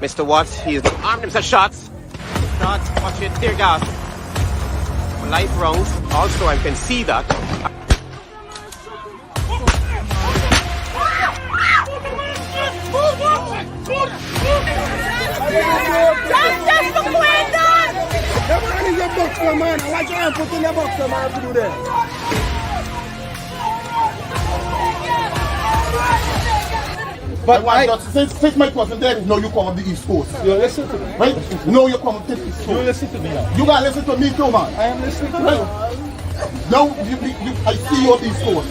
Mr. Watts, he has armed himself. Shots. Shots. Watch it. Tear gas. Light rounds. Also, I can see that. But since my cousin there, no, you come on the East Coast. You listen to me. Right? No, you come on the East Coast. You listen to me now. You gotta listen to me too, man. I am listening to Right? Now, I see you on the East Coast.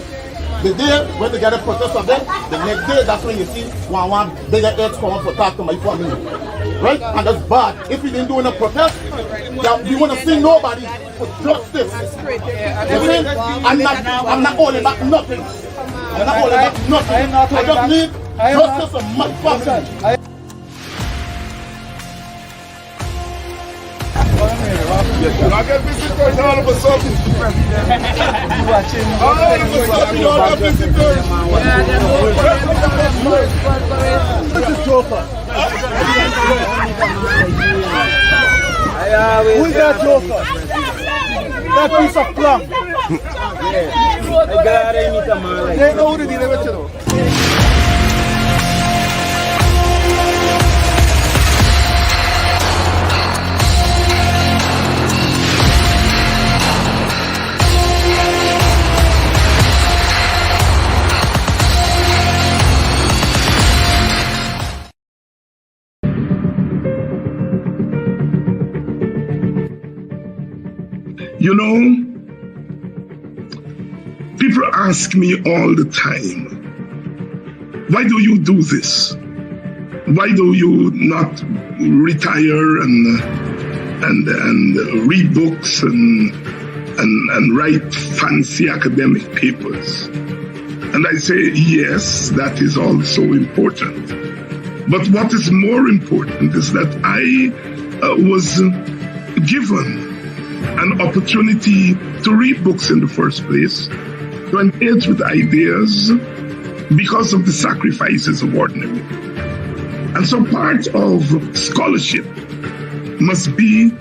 The day when they get a protest of them, the next day, that's when you see one bigger heads come up to talk to my family. Right? And that's bad. If we didn't do a protest, we want to see nobody for justice. You see? I'm not holding back nothing. I'm not holding back nothing. I just need justice for my family. I get visitors all of a sudden. All of a sudden, you all have visitors. This is Joker. Who is that Joker? That piece of plum. They know who the dealer with you. You know, people ask me all the time, why do you do this? Why do you not retire and read books and write fancy academic papers? And I say, yes, that is also important. But what is more important is that I was given an opportunity to read books in the first place, to engage with ideas because of the sacrifices of ordinary. And so part of scholarship must be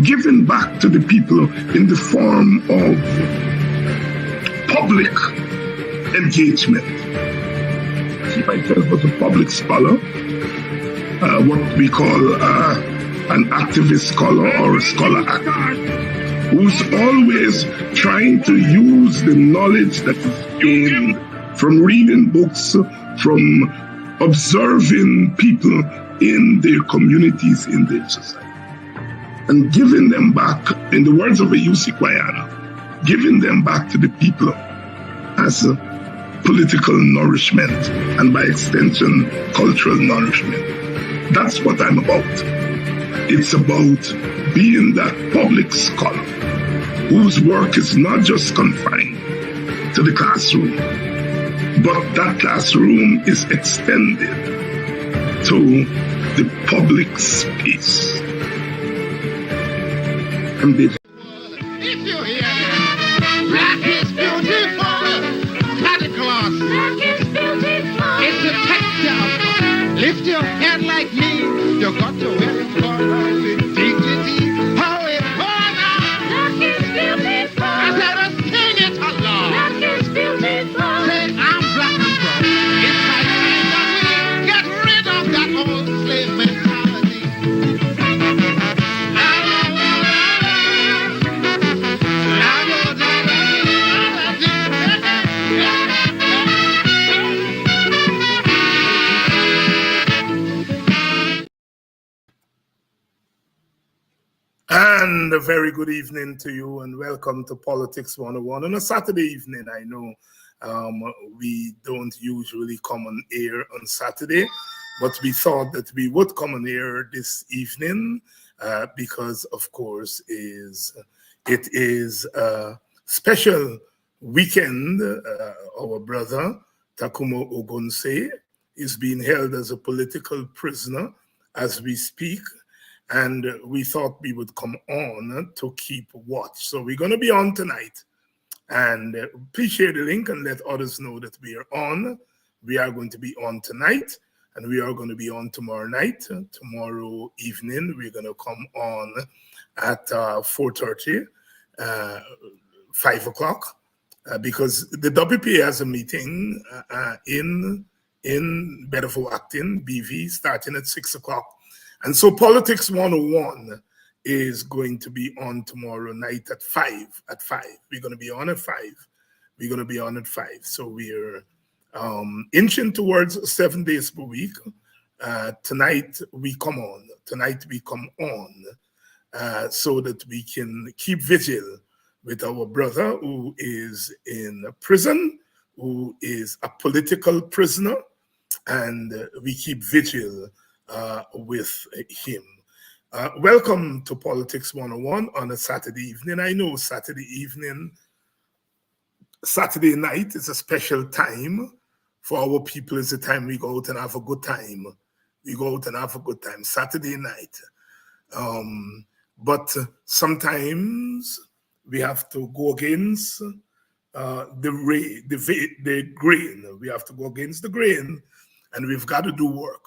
given back to the people in the form of public engagement. Keep myself as a public scholar, what we call an activist scholar or a scholar activist, who's always trying to use the knowledge that is gained from reading books, from observing people in their communities, in their society, and giving them back, in the words of a UC Kwayana, giving them back to the people as a political nourishment and by extension, cultural nourishment. That's what I'm about. It's about being that public scholar whose work is not just confined to the classroom, but that classroom is extended to the public space. And if you hear black is beautiful, Santa Claus. Black is beautiful. It's a texture. Lift your head like me. You got to wear it for dignity. How it burns out. Black is beautiful. I said, sing it along. Black is beautiful. Say, I'm black and brown. It's my time that we get rid of that old slave mentality. And a very good evening to you and welcome to Politics 101 on a Saturday evening. I know we don't usually come on air on Saturday, but we thought that we would come on air this evening because, of course, it is a special weekend. Our brother, Takumo Ogunse, is being held as a political prisoner as we speak. And we thought we would come on to keep watch. So we're going to be on tonight. And please share the link and let others know that we are on. We are going to be on tonight. and we are going to be on tomorrow night. Tomorrow evening, we're going to come on at 4:30, 5 o'clock, because the WPA has a meeting in Bedford Acton, BV, starting at 6 o'clock. And so Politics 101 is going to be on tomorrow night at 5. We're going to be on at 5. We're going to be on at 5. So we're inching towards 7 days per week. Tonight we come on. So that we can keep vigil with our brother who is in prison, who is a political prisoner, and we keep vigil with him. Welcome to Politics 101 on a Saturday evening. I know Saturday night is a special time for our people. It's a time we go out and have a good time. Saturday night. But sometimes we have to go against the grain. We have to go against the grain, and we've got to do work.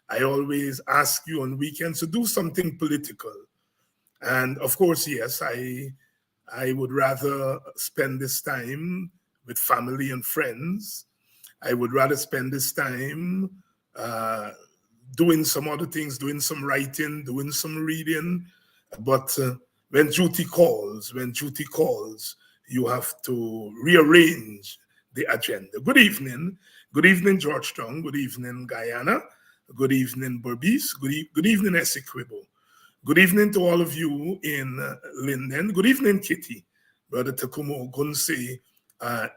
I always ask you on weekends to do something political. And of course, yes, I would rather spend this time with family and friends. I would rather spend this time doing some other things, doing some writing, doing some reading. But when duty calls, you have to rearrange the agenda. Good evening, Georgetown. Good evening, Guyana. Good evening, Berbice. Good evening, Essequibo. Good evening to all of you in Linden. Good evening, Kitty. Brother Takumo Gunse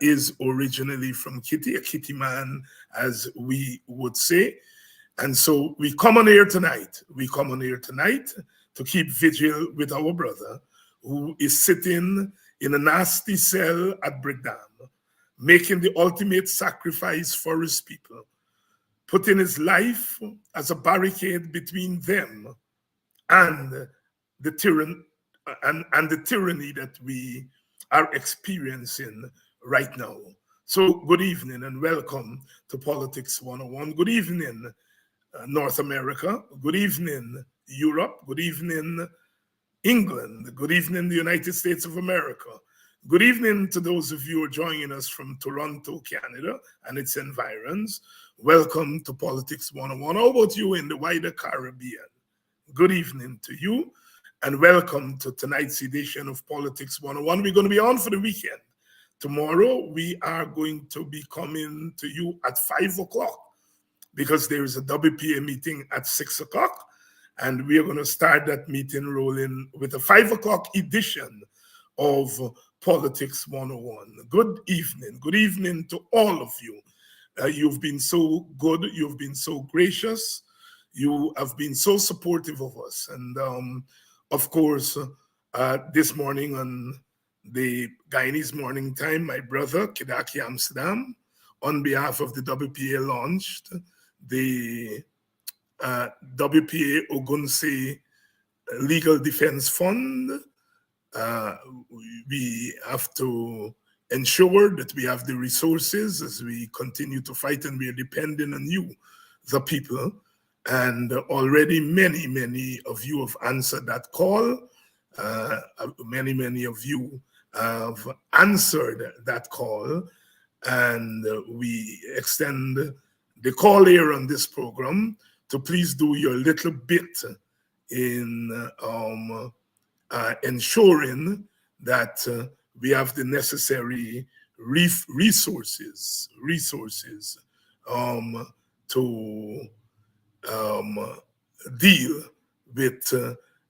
is originally from Kitty, a Kitty man, as we would say. And so we come on here tonight. To keep vigil with our brother who is sitting in a nasty cell at Brigdam, making the ultimate sacrifice for his people, putting his life as a barricade between them and the tyranny that we are experiencing right now. So good evening and welcome to Politics 101. Good evening, North America. Good evening, Europe. Good evening, England. Good evening, the United States of America. Good evening to those of you who are joining us from Toronto, Canada, and its environs. Welcome to Politics 101. How about you in the wider Caribbean? Good evening to you, and welcome to tonight's edition of Politics 101. We're going to be on for the weekend. Tomorrow, we are going to be coming to you at 5 o'clock because there is a WPA meeting at 6 o'clock, and we are going to start that meeting rolling with a 5 o'clock edition of Politics 101. Good evening to all of you. You've been so good, you've been so gracious, you have been so supportive of us. And of course, this morning on the Guyanese Morning Time, my brother, Kidaki Amsterdam, on behalf of the WPA launched the WPA Ogunse Legal Defense Fund. We have to ensure that we have the resources as we continue to fight, and we are depending on you, the people. And already many of you have answered that call. Many of you have answered that call, and we extend the call here on this program to please do your little bit in ensuring that we have the necessary resources to deal with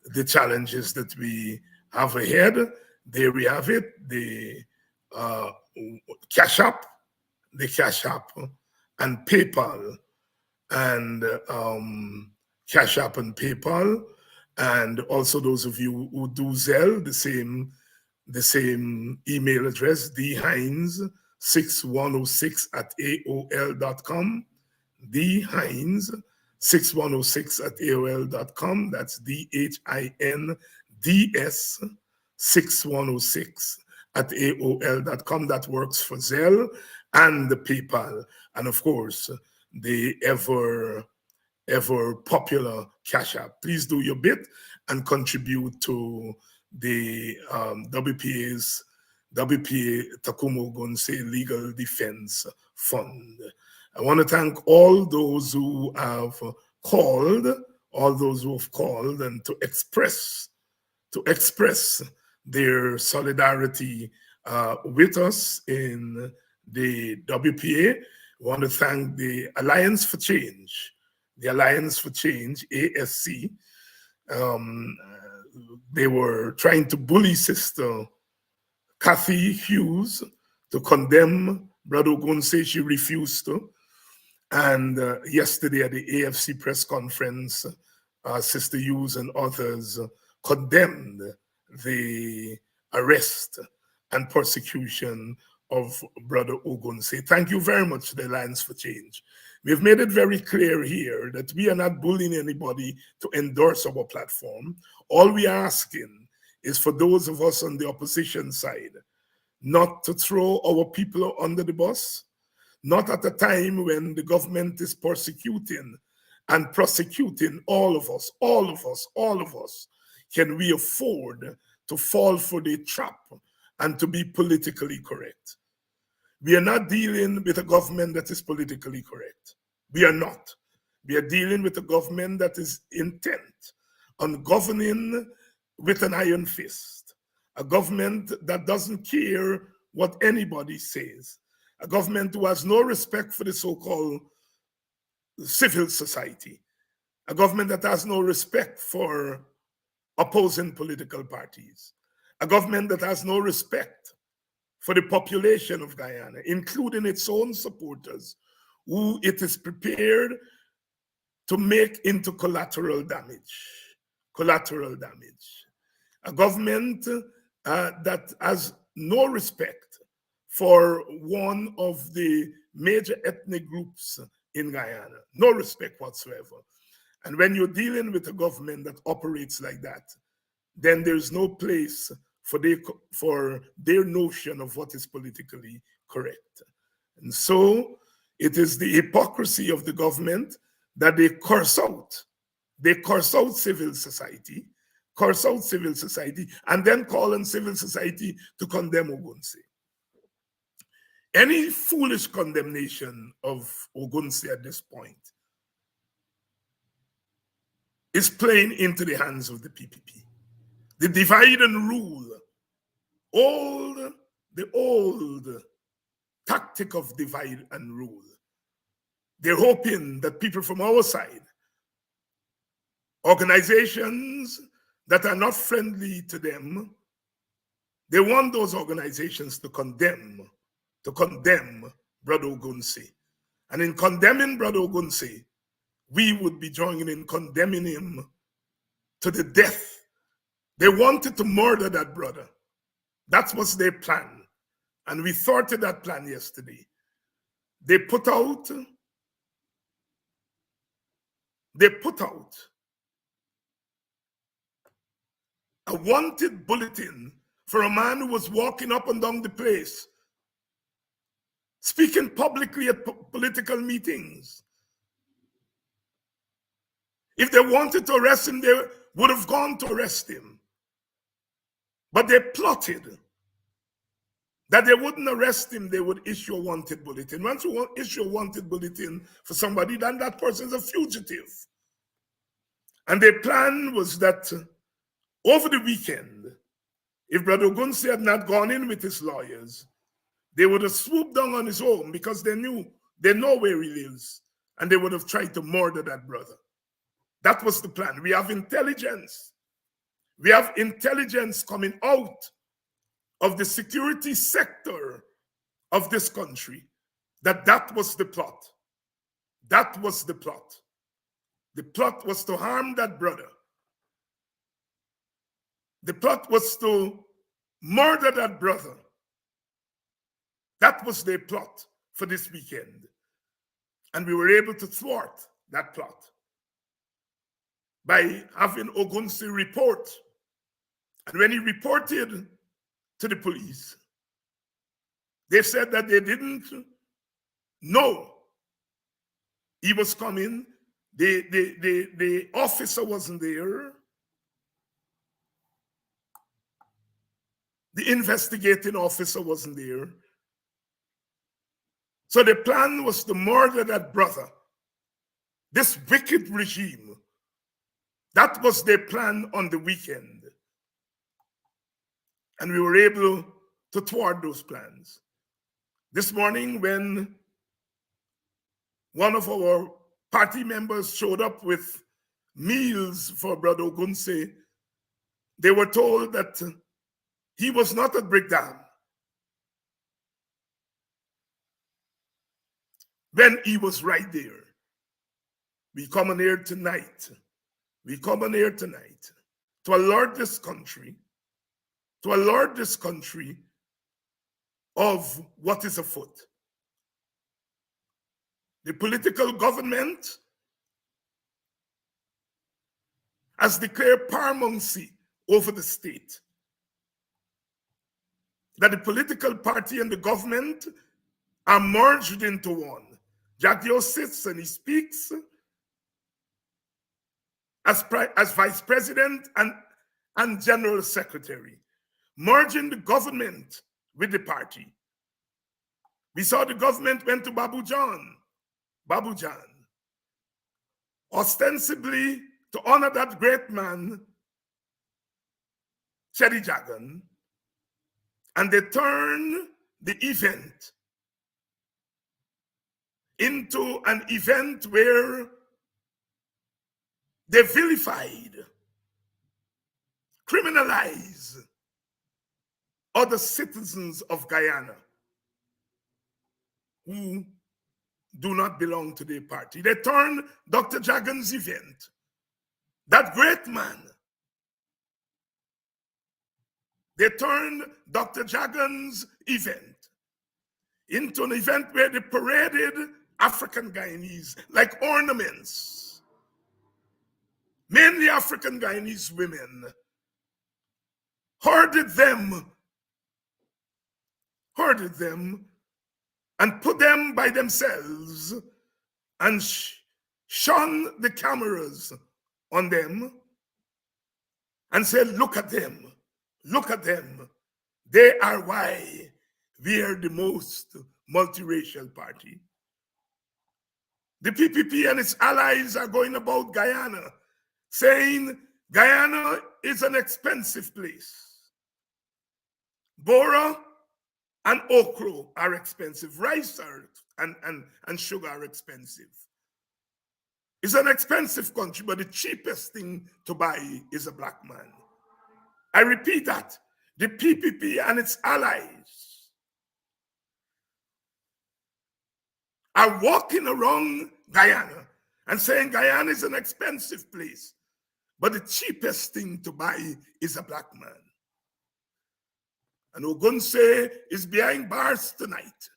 the challenges that we have ahead. There we have it, the Cash App and PayPal, and Cash App and PayPal, and also those of you who do Zelle, the same email address, dhines6106@aol.com, dhines6106@aol.com. That's DHINDS6106@aol.com. That works for Zelle and the PayPal. And of course, the ever popular Cash App. Please do your bit and contribute to the WPA Takumo Ogunse Legal Defense Fund. I want to thank all those who have called, and to express their solidarity with us in the WPA. I want to thank the Alliance for Change, ASC. They were trying to bully Sister Kathy Hughes to condemn Brother Ogunse. She refused to. And yesterday at the AFC press conference, Sister Hughes and others condemned the arrest and persecution of Brother Ogunse. Thank you very much to the Alliance for Change. We've made it very clear here that we are not bullying anybody to endorse our platform. All we are asking is for those of us on the opposition side not to throw our people under the bus, not at a time when the government is persecuting and prosecuting all of us. Can we afford to fall for the trap and to be politically correct? We are not dealing with a government that is politically correct. We are not. We are dealing with a government that is intent on governing with an iron fist. A government that doesn't care what anybody says. A government who has no respect for the so-called civil society. A government that has no respect for opposing political parties. A government that has no respect for the population of Guyana, including its own supporters, who it is prepared to make into collateral damage. A government that has no respect for one of the major ethnic groups in Guyana. No respect whatsoever. And when you're dealing with a government that operates like that, then there's no place for their notion of what is politically correct. And so it is the hypocrisy of the government that they curse out. They curse out civil society, and then call on civil society to condemn Ogunse. Any foolish condemnation of Ogunse at this point is playing into the hands of the PPP. The divide and rule, the old tactic of divide and rule. They're hoping that people from our side, organizations that are not friendly to them, they want those organizations to condemn Brother Ogunse. And in condemning Brother Ogunse, we would be joining in condemning him to the death. They wanted to murder that brother. That was their plan. And we thwarted that plan yesterday. They put out a wanted bulletin for a man who was walking up and down the place, speaking publicly at political meetings. If they wanted to arrest him, they would have gone to arrest him. But they plotted that they wouldn't arrest him, they would issue a wanted bulletin. Once you issue a wanted bulletin for somebody, then that person is a fugitive. And their plan was that over the weekend, if Brother Ogunse had not gone in with his lawyers, they would have swooped down on his home because they know where he lives, and they would have tried to murder that brother. That was the plan. We have intelligence. We have intelligence coming out of the security sector of this country that was the plot. That was the plot. The plot was to harm that brother. The plot was to murder that brother. That was their plot for this weekend. And we were able to thwart that plot by having Ogunse report. And when he reported to the police, they said that they didn't know He was coming. The officer wasn't there. The investigating officer wasn't there. So the plan was to murder that brother. This wicked regime. That was their plan on the weekend. And we were able to thwart those plans. This morning, when one of our party members showed up with meals for Brother Ogunse, they were told that he was not at Brickdam when he was right there. We come on here tonight. We come on here tonight to alert this country, of what is afoot. The political government has declared paramountcy over the state. That the political party and the government are merged into one. Jack Dio sits and he speaks as vice president and general secretary, merging the government with the party. We saw the government went to Babu Jan, ostensibly to honor that great man, Chedi Jagan, and they turn the event into an event where they vilified, criminalized other citizens of Guyana who do not belong to their party. They turn Dr. Jagan's event, that great man, they turned Dr. Jagan's event into an event where they paraded African Guyanese like ornaments, mainly African Guyanese women, herded them and put them by themselves and shone the cameras on them and said, look at them, they are why we are the most multiracial party. The PPP and its allies are going about Guyana, saying Guyana is an expensive place. Bora and okra are expensive. Rice and sugar are expensive. It's an expensive country, but the cheapest thing to buy is a black man. I repeat that. The PPP and its allies are walking around Guyana and saying Guyana is an expensive place, but the cheapest thing to buy is a black man. And Ogunse is behind bars tonight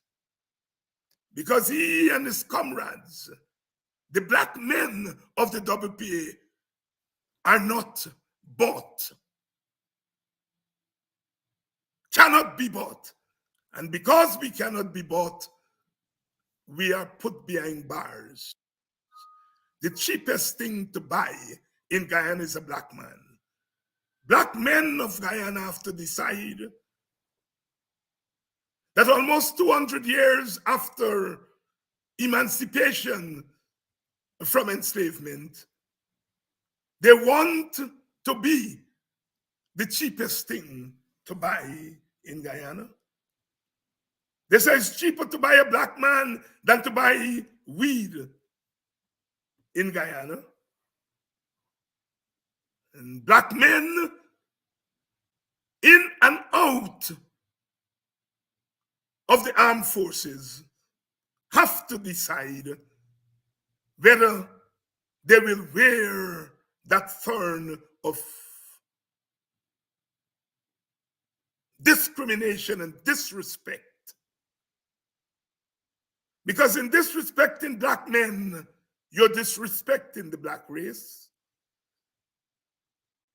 because he and his comrades, the black men of the WPA, are not bought, cannot be bought. And because we cannot be bought, we are put behind bars. The cheapest thing to buy in Guyana is a black man. Black men of Guyana have to decide that almost 200 years after emancipation from enslavement, they want to be the cheapest thing to buy in Guyana. They say it's cheaper to buy a black man than to buy weed in Guyana. And black men in and out of the armed forces have to decide whether they will wear that thorn of discrimination and disrespect. Because in disrespecting black men, you're disrespecting the black race.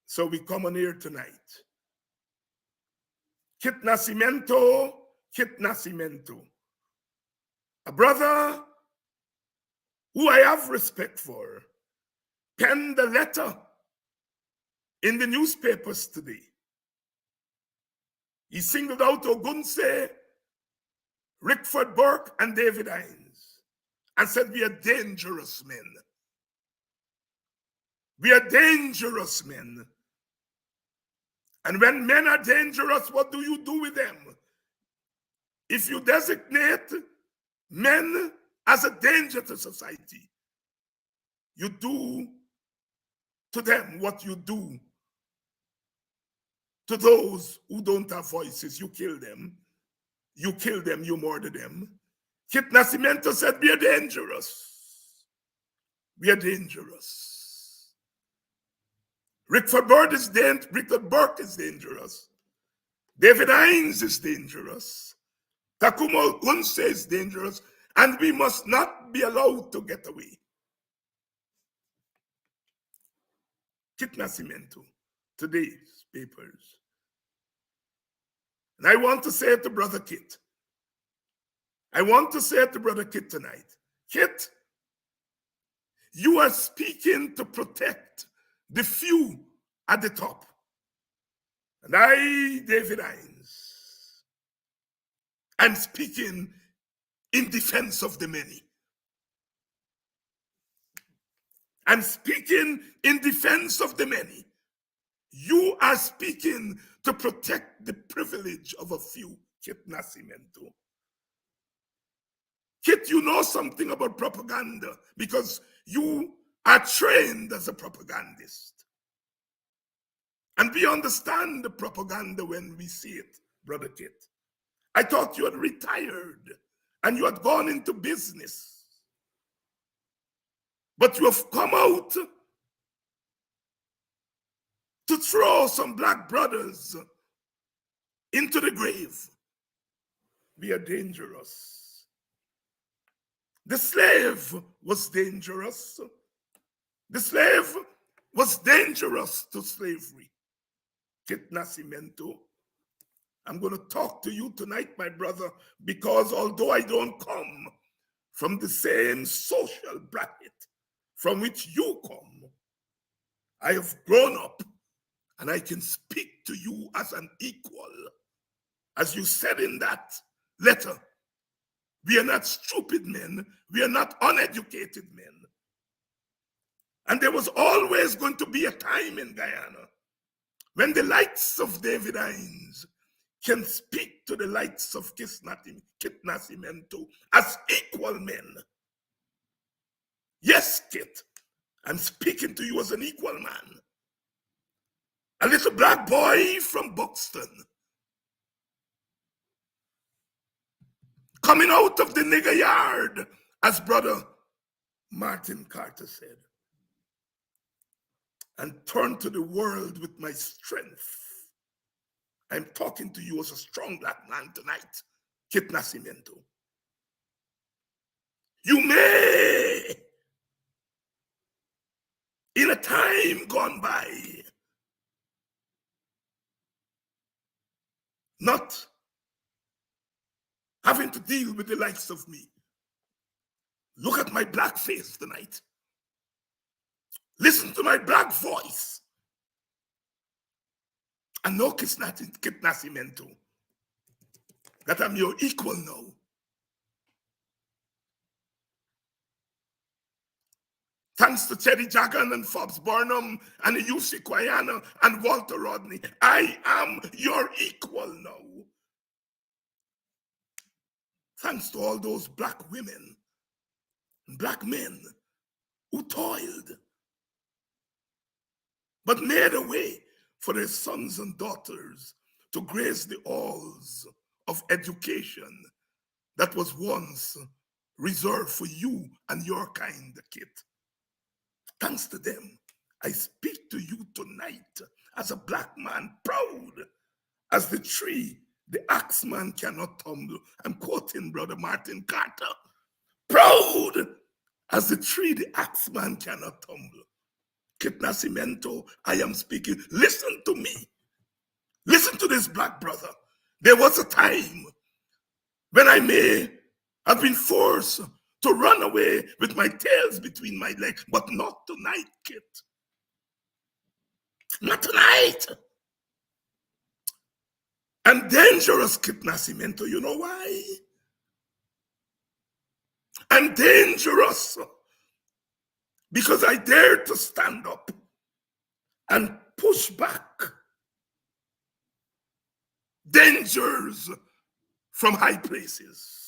So we come on here tonight. Kit Nascimento. A brother who I have respect for, penned a letter in the newspapers today. He singled out Ogunse, Rickford Burke, and David Hines and said, we are dangerous men. We are dangerous men. And when men are dangerous, what do you do with them? If you designate men as a danger to society, you do to them what you do to those who don't have voices. You kill them. You kill them, you murder them. Kit Nascimento said, we are dangerous. We are dangerous. Rickford Burke is dangerous. David Hines is dangerous. Takuma Unse is dangerous. And we must not be allowed to get away. Kit Nascimento, today's papers. And I want to say to Brother Kit, tonight, Kit, you are speaking to protect the few at the top. And I, David Hines, I'm speaking in defense of the many. I'm speaking in defense of the many. You are speaking to protect the privilege of a few, Kit Nascimento. Kit, you know something about propaganda because you are trained as a propagandist. And we understand the propaganda when we see it, Brother Kit. I thought you had retired and you had gone into business. But you have come out to throw some black brothers into the grave. We are dangerous. The slave was dangerous. The slave was dangerous to slavery. Kit Nascimento, I'm going to talk to you tonight, my brother, because although I don't come from the same social bracket from which you come, I have grown up and I can speak to you as an equal. As you said in that letter, we are not stupid men, we are not uneducated men. And there was always going to be a time in Guyana when the likes of David Hines can speak to the likes of Kit Nascimento as equal men. Yes, Kit, I'm speaking to you as an equal man. A little black boy from Buxton, coming out of the nigger yard, as Brother Martin Carter said, and turn to the world with my strength. I'm talking to you as a strong black man tonight, Kit Nascimento. You may, in a time gone by, not having to deal with the likes of me. Look at my black face tonight. Listen to my black voice. And know, Kit Nascimento, that I'm your equal now. Thanks to Teddy Jagan and Fobbs Burnham and Yussi Kwayana and Walter Rodney, I am your equal now. Thanks to all those black women and black men who toiled, but made a way for their sons and daughters to grace the halls of education that was once reserved for you and your kind, Kit. Thanks to them, I speak to you tonight as a black man, proud as the tree the axeman cannot tumble. I'm quoting Brother Martin Carter. Proud as the tree the axeman cannot tumble. Kit Nascimento, I am speaking. Listen to me. Listen to this black brother. There was a time when I may have been forced to run away with my tails between my legs, but not tonight, Kit. Not tonight. And dangerous, Kit Nascimento. You know why? And dangerous because I dared to stand up and push back dangers from high places.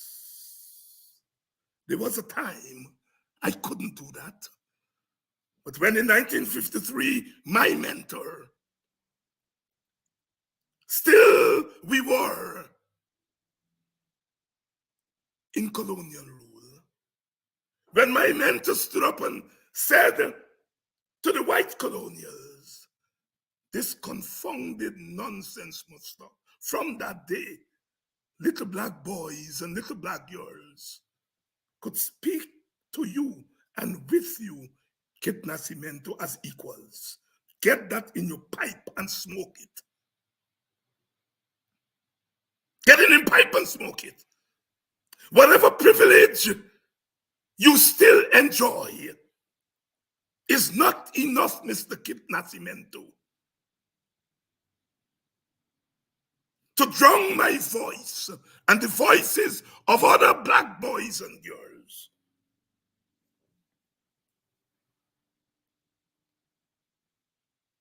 There was a time I couldn't do that. But when in 1953, my mentor, still we were in colonial rule. When my mentor stood up and said to the white colonials, this confounded nonsense must stop. From that day, little black boys and little black girls could speak to you and with you, Kit Nascimento, as equals. Get that in your pipe and smoke it. Get it in pipe and smoke it. Whatever privilege you still enjoy is not enough, Mr. Kit Nascimento, to drown my voice and the voices of other black boys and girls.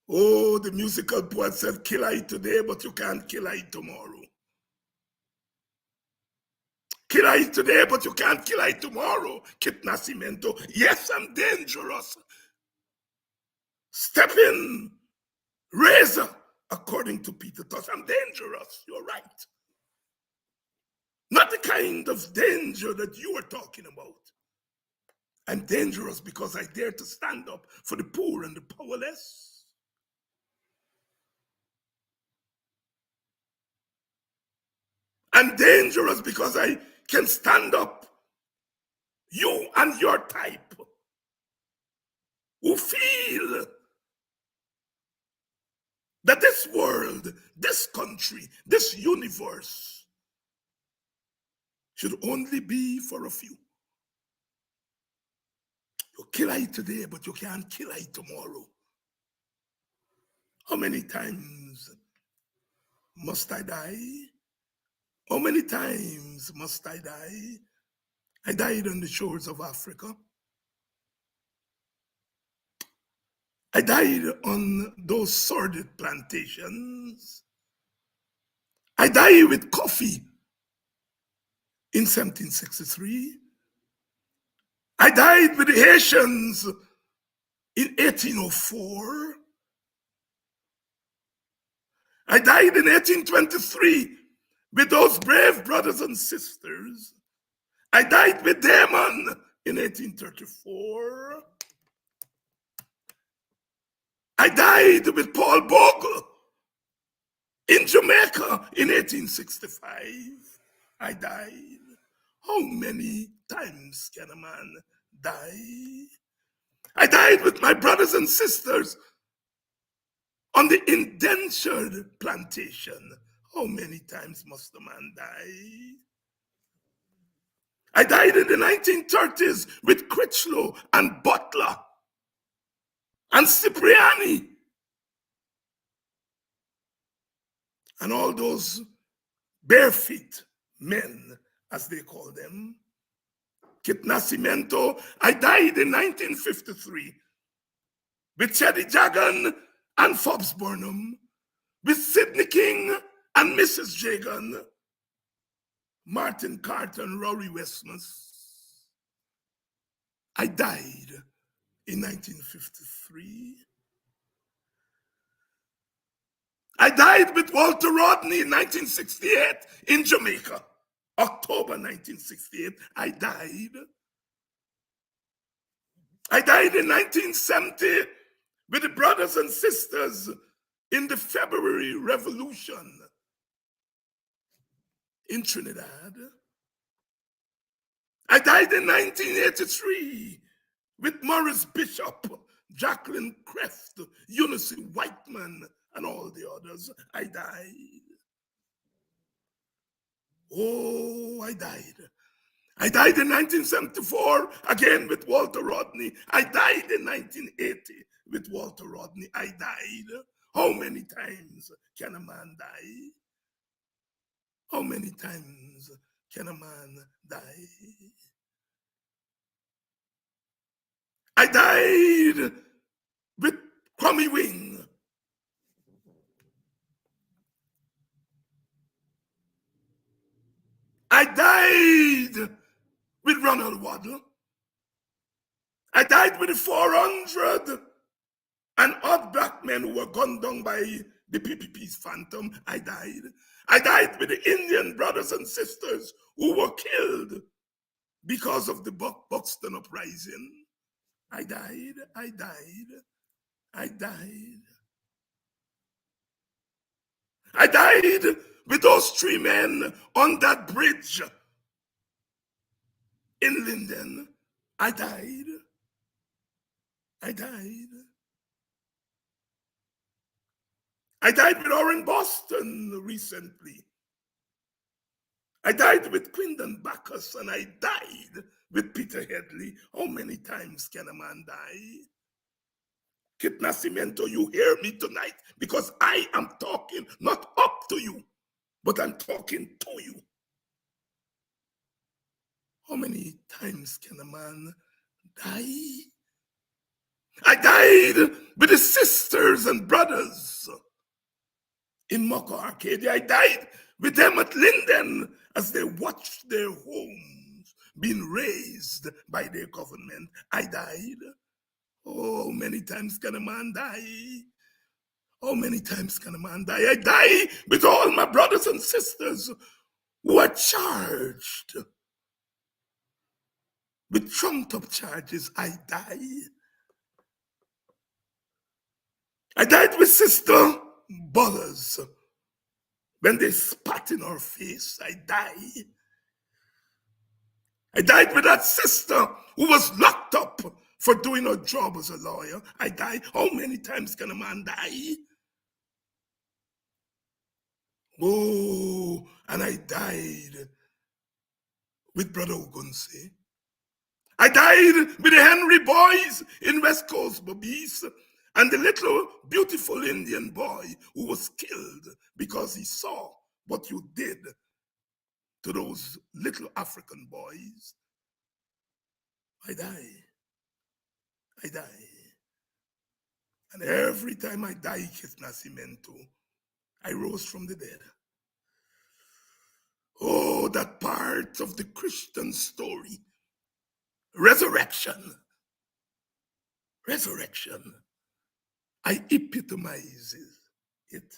Oh, the musical poet said, kill I today, but you can't kill I tomorrow. Kill I today, but you can't kill I tomorrow, Kit Nascimento. Yes, I'm dangerous. Step in, razor, according to Peter Tosh. I'm dangerous, you're right. Not the kind of danger that you are talking about. I'm dangerous because I dare to stand up for the poor and the powerless. I'm dangerous because I can stand up, you and your type, who feel that this world, this country, this universe should only be for a few. You kill I today, but you can't kill I tomorrow. How many times must I die? How many times must I die? I died on the shores of Africa. I died on those sordid plantations. I died with coffee in 1763. I died with the Haitians in 1804. I died in 1823 with those brave brothers and sisters. I died with Damon in 1834. I died with Paul Bogle in Jamaica in 1865. I died. How many times can a man die? I died with my brothers and sisters on the indentured plantation. How many times must a man die? I died in the 1930s with Critchlow and Butler and Cipriani and all those bare feet men, as they call them. Kit Nascimento. I died in 1953 with Cheddy Jagan and Fobbs Burnham, with Sidney King and Mrs. Jagan, Martin Carter and Rory Westmus. I died in 1953. I died with Walter Rodney in 1968 in Jamaica. October 1968, I died. I died in 1970 with the brothers and sisters in the February Revolution in Trinidad. I died in 1983 with Morris Bishop, Jacqueline Creft, Eunice Whiteman, and all the others. I died. Oh, I died. I died in 1974, again with Walter Rodney. I died in 1980 with Walter Rodney. I died. How many times can a man die? How many times can a man die? I died with Crummy Wing. I died with Ronald Waddle. I died with the 400 and odd black men who were gunned down by the PPP's phantom. I died. I died with the Indian brothers and sisters who were killed because of the Buxton uprising. I died. I died. I died. I died with those 3 men on that bridge in Linden. I died. I died. I died with Orrin Boston recently. I died with Quindon Bacchus, and I died with Peter Headley. How many times can a man die? Kit Nascimento, you hear me tonight because I am talking not up to you, but I'm talking to you. How many times can a man die? I died with the sisters and brothers in Moko Arcadia. I died with them at Linden as they watched their homes being razed by their government. I died. Oh, many times can a man die? How many times can a man die? I die with all my brothers and sisters who are charged with trumped-up charges. I die. I died with Sister Bullers when they spat in our face. I die. I died with that sister who was locked up for doing her job as a lawyer. I died. How many times can a man die? Oh, and I died with Brother Ogunse. I died with the Henry boys in West Coast Bobbies and the little beautiful Indian boy who was killed because he saw what you did to those little African boys. I die. I die. And every time I die, Kit Nascimento, I rose from the dead. Oh, that part of the Christian story. Resurrection. Resurrection. I epitomize it.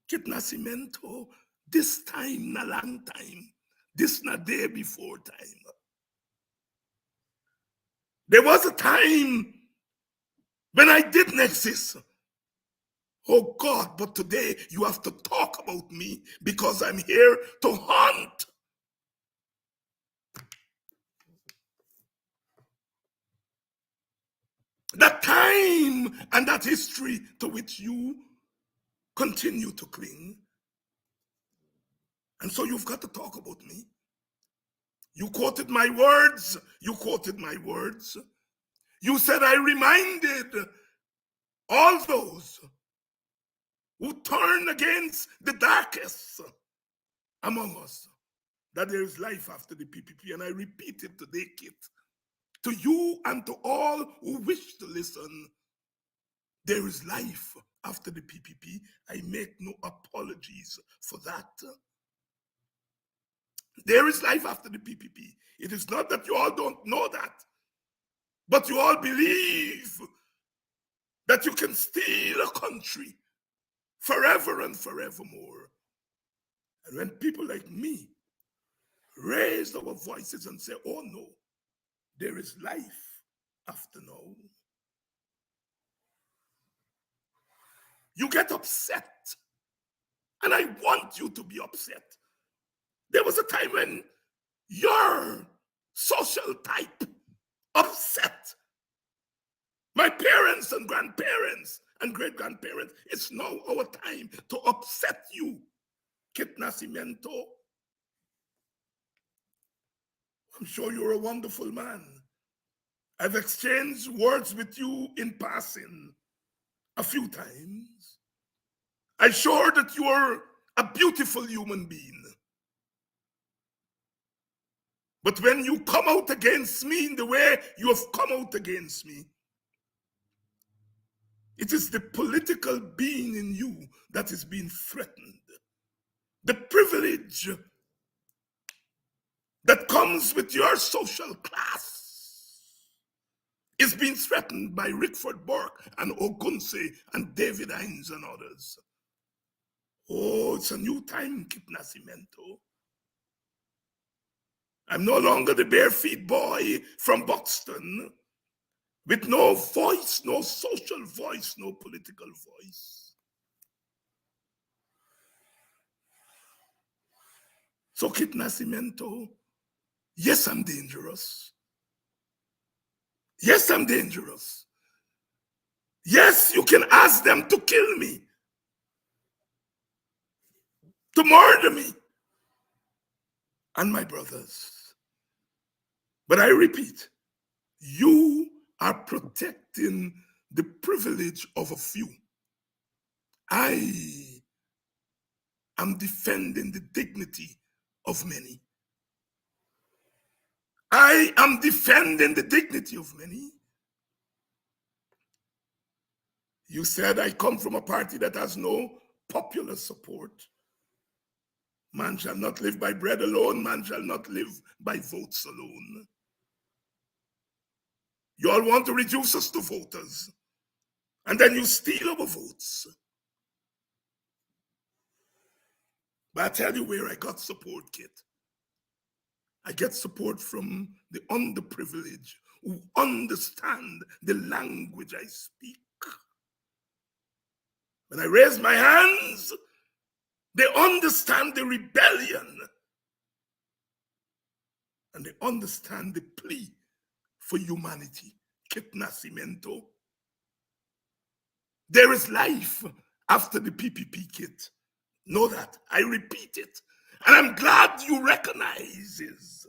Kit Nascimento, this time, na long time. This na day before time. There was a time when I didn't exist. Oh God, but today you have to talk about me because I'm here to haunt. That time and that history to which you continue to cling. And so you've got to talk about me. You quoted my words. You quoted my words. You said I reminded all those who turn against the darkest among us that there is life after the PPP. And I repeat it today, Kit, to you and to all who wish to listen. There is life after the PPP. I make no apologies for that. There is life after the PPP. It is not that you all don't know that, but you all believe that you can steal a country forever and forevermore. And when people like me raise our voices and say, oh no, there is life after now, you get upset. And I want you to be upset. There was a time when your social type upset my parents and grandparents and great-grandparents. It's now our time to upset you, Kit Nascimento. I'm sure you're a wonderful man. I've exchanged words with you in passing a few times. I'm sure that you are a beautiful human being. But when you come out against me in the way you have come out against me, it is the political being in you that is being threatened. The privilege that comes with your social class is being threatened by Rickford Burke and Ogunse and David Hines and others. Oh, it's a new time, Kit Nascimento. I'm no longer the bare feet boy from Buxton with no voice, no social voice, no political voice. So, Kit Nascimento, yes, I'm dangerous. Yes, I'm dangerous. Yes, you can ask them to kill me, to murder me and my brothers. But I repeat, you are protecting the privilege of a few. I am defending the dignity of many. I am defending the dignity of many. You said I come from a party that has no popular support. Man shall not live by bread alone, man shall not live by votes alone. You all want to reduce us to voters, and then you steal our votes. But I tell you where I got support, Kit. I get support from the underprivileged who understand the language I speak. When I raise my hands, they understand the rebellion and they understand the plea for humanity. Kit Nascimento. There is life after the PPP, Kit. Know that. I repeat it. And I'm glad you recognize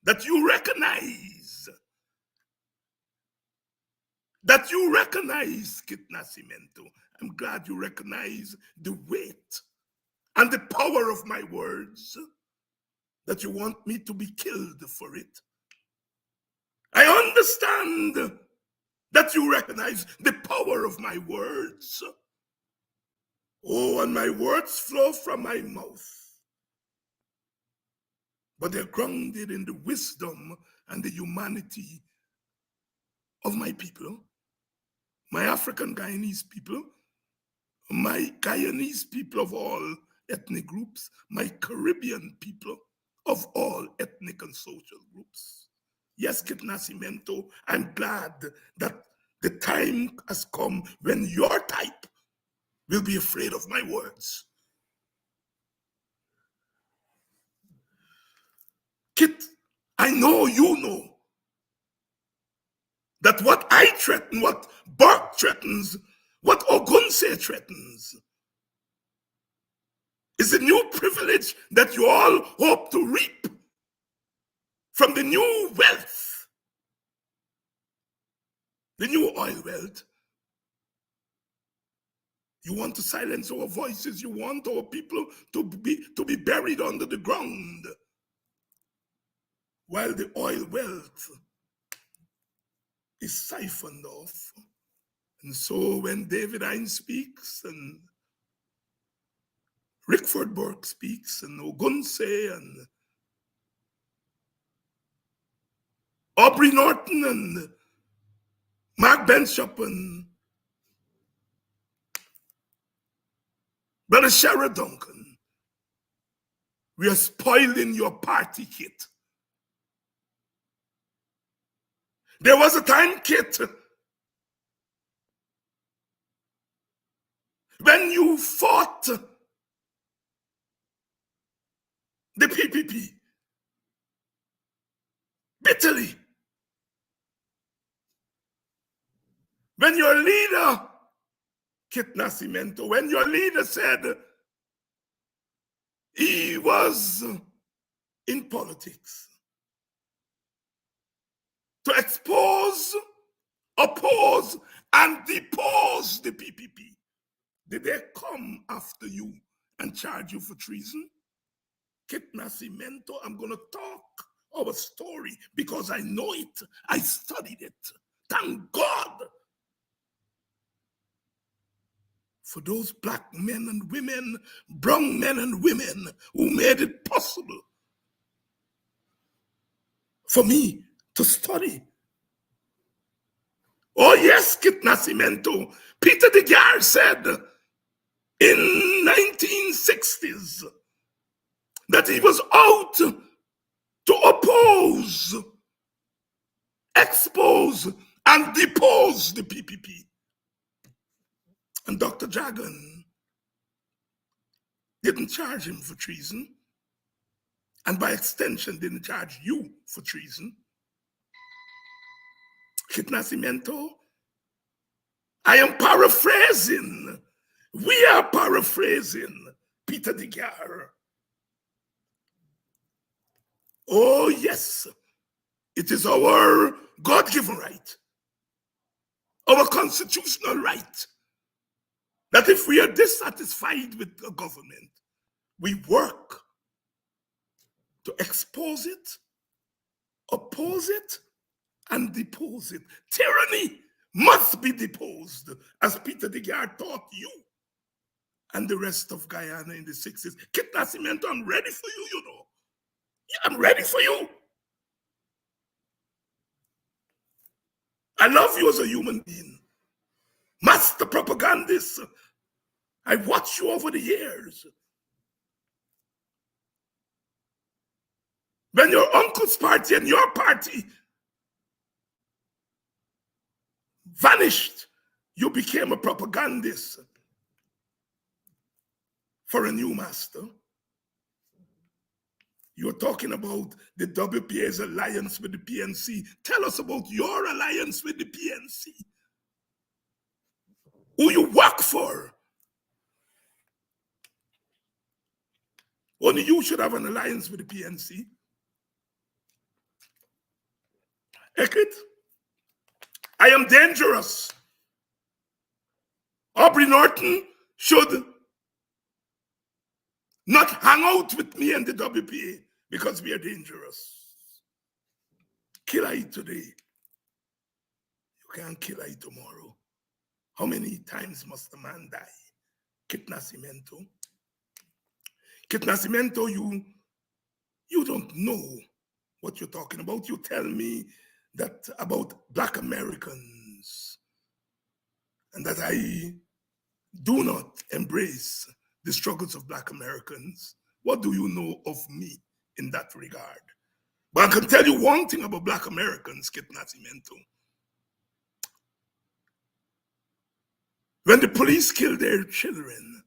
that you recognize Kit Nascimento. I'm glad you recognize the weight and the power of my words, that you want me to be killed for it. I understand that you recognize the power of my words. Oh, and my words flow from my mouth, but they're grounded in the wisdom and the humanity of my people, my African Guyanese people, my Guyanese people of all ethnic groups, my Caribbean people of all ethnic and social groups. Yes, Kit Nascimento, I'm glad that the time has come when your type will be afraid of my words. Kit, I know you know that what I threaten, what Burke threatens, what Ogunse threatens, is a new privilege that you all hope to reap from the new wealth, the new oil wealth. You want to silence our voices. You want our people to be buried under the ground while the oil wealth is siphoned off. And so when David Hines speaks and Rickford Burke speaks and Ogunse and Aubrey Norton and Mark Bishop and Brother Shara Duncan, we are spoiling your party, Kit. There was a time, Kit, when you fought the PPP bitterly. When your leader, Kit Nascimento, when your leader said he was in politics to expose, oppose, and depose the PPP? Did they come after you and charge you for treason? Kit Nascimento, I'm going to talk our story because I know it. I studied it. Thank God for those black men and women, brown men and women who made it possible for me to study. Oh yes, Kit Nascimento. Peter de Geer said in 1960s that he was out to oppose, expose, and depose the PPP. And Dr. Jagan didn't charge him for treason, and by extension didn't charge you for treason. Kit Nascimento, I am paraphrasing. We are paraphrasing Peter de Geer. Oh yes, it is our God-given right, our constitutional right, that if we are dissatisfied with the government, we work to expose it, oppose it, and depose it. Tyranny must be deposed, as Peter de Geer taught you and the rest of Guyana in the 60s. Kit Nascimento, I'm ready for you, you know. I'm ready for you. I love you as a human being. Master propagandist. I watched you over the years. When your uncle's party and your party vanished, you became a propagandist for a new master. You're talking about the WPA's alliance with the PNC. Tell us about your alliance with the PNC. Who you work for. Only you should have an alliance with the PNC. Ekit, I am dangerous. Aubrey Norton should not hang out with me and the WPA because we are dangerous. Kill I today. You can't kill I tomorrow. How many times must a man die? Kit Nascimento. Kit Nascimento, you don't know what you're talking about. You tell me that about Black Americans and that I do not embrace the struggles of Black Americans. What do you know of me in that regard? But I can tell you one thing about Black Americans, Kit Nascimento. When the police kill their children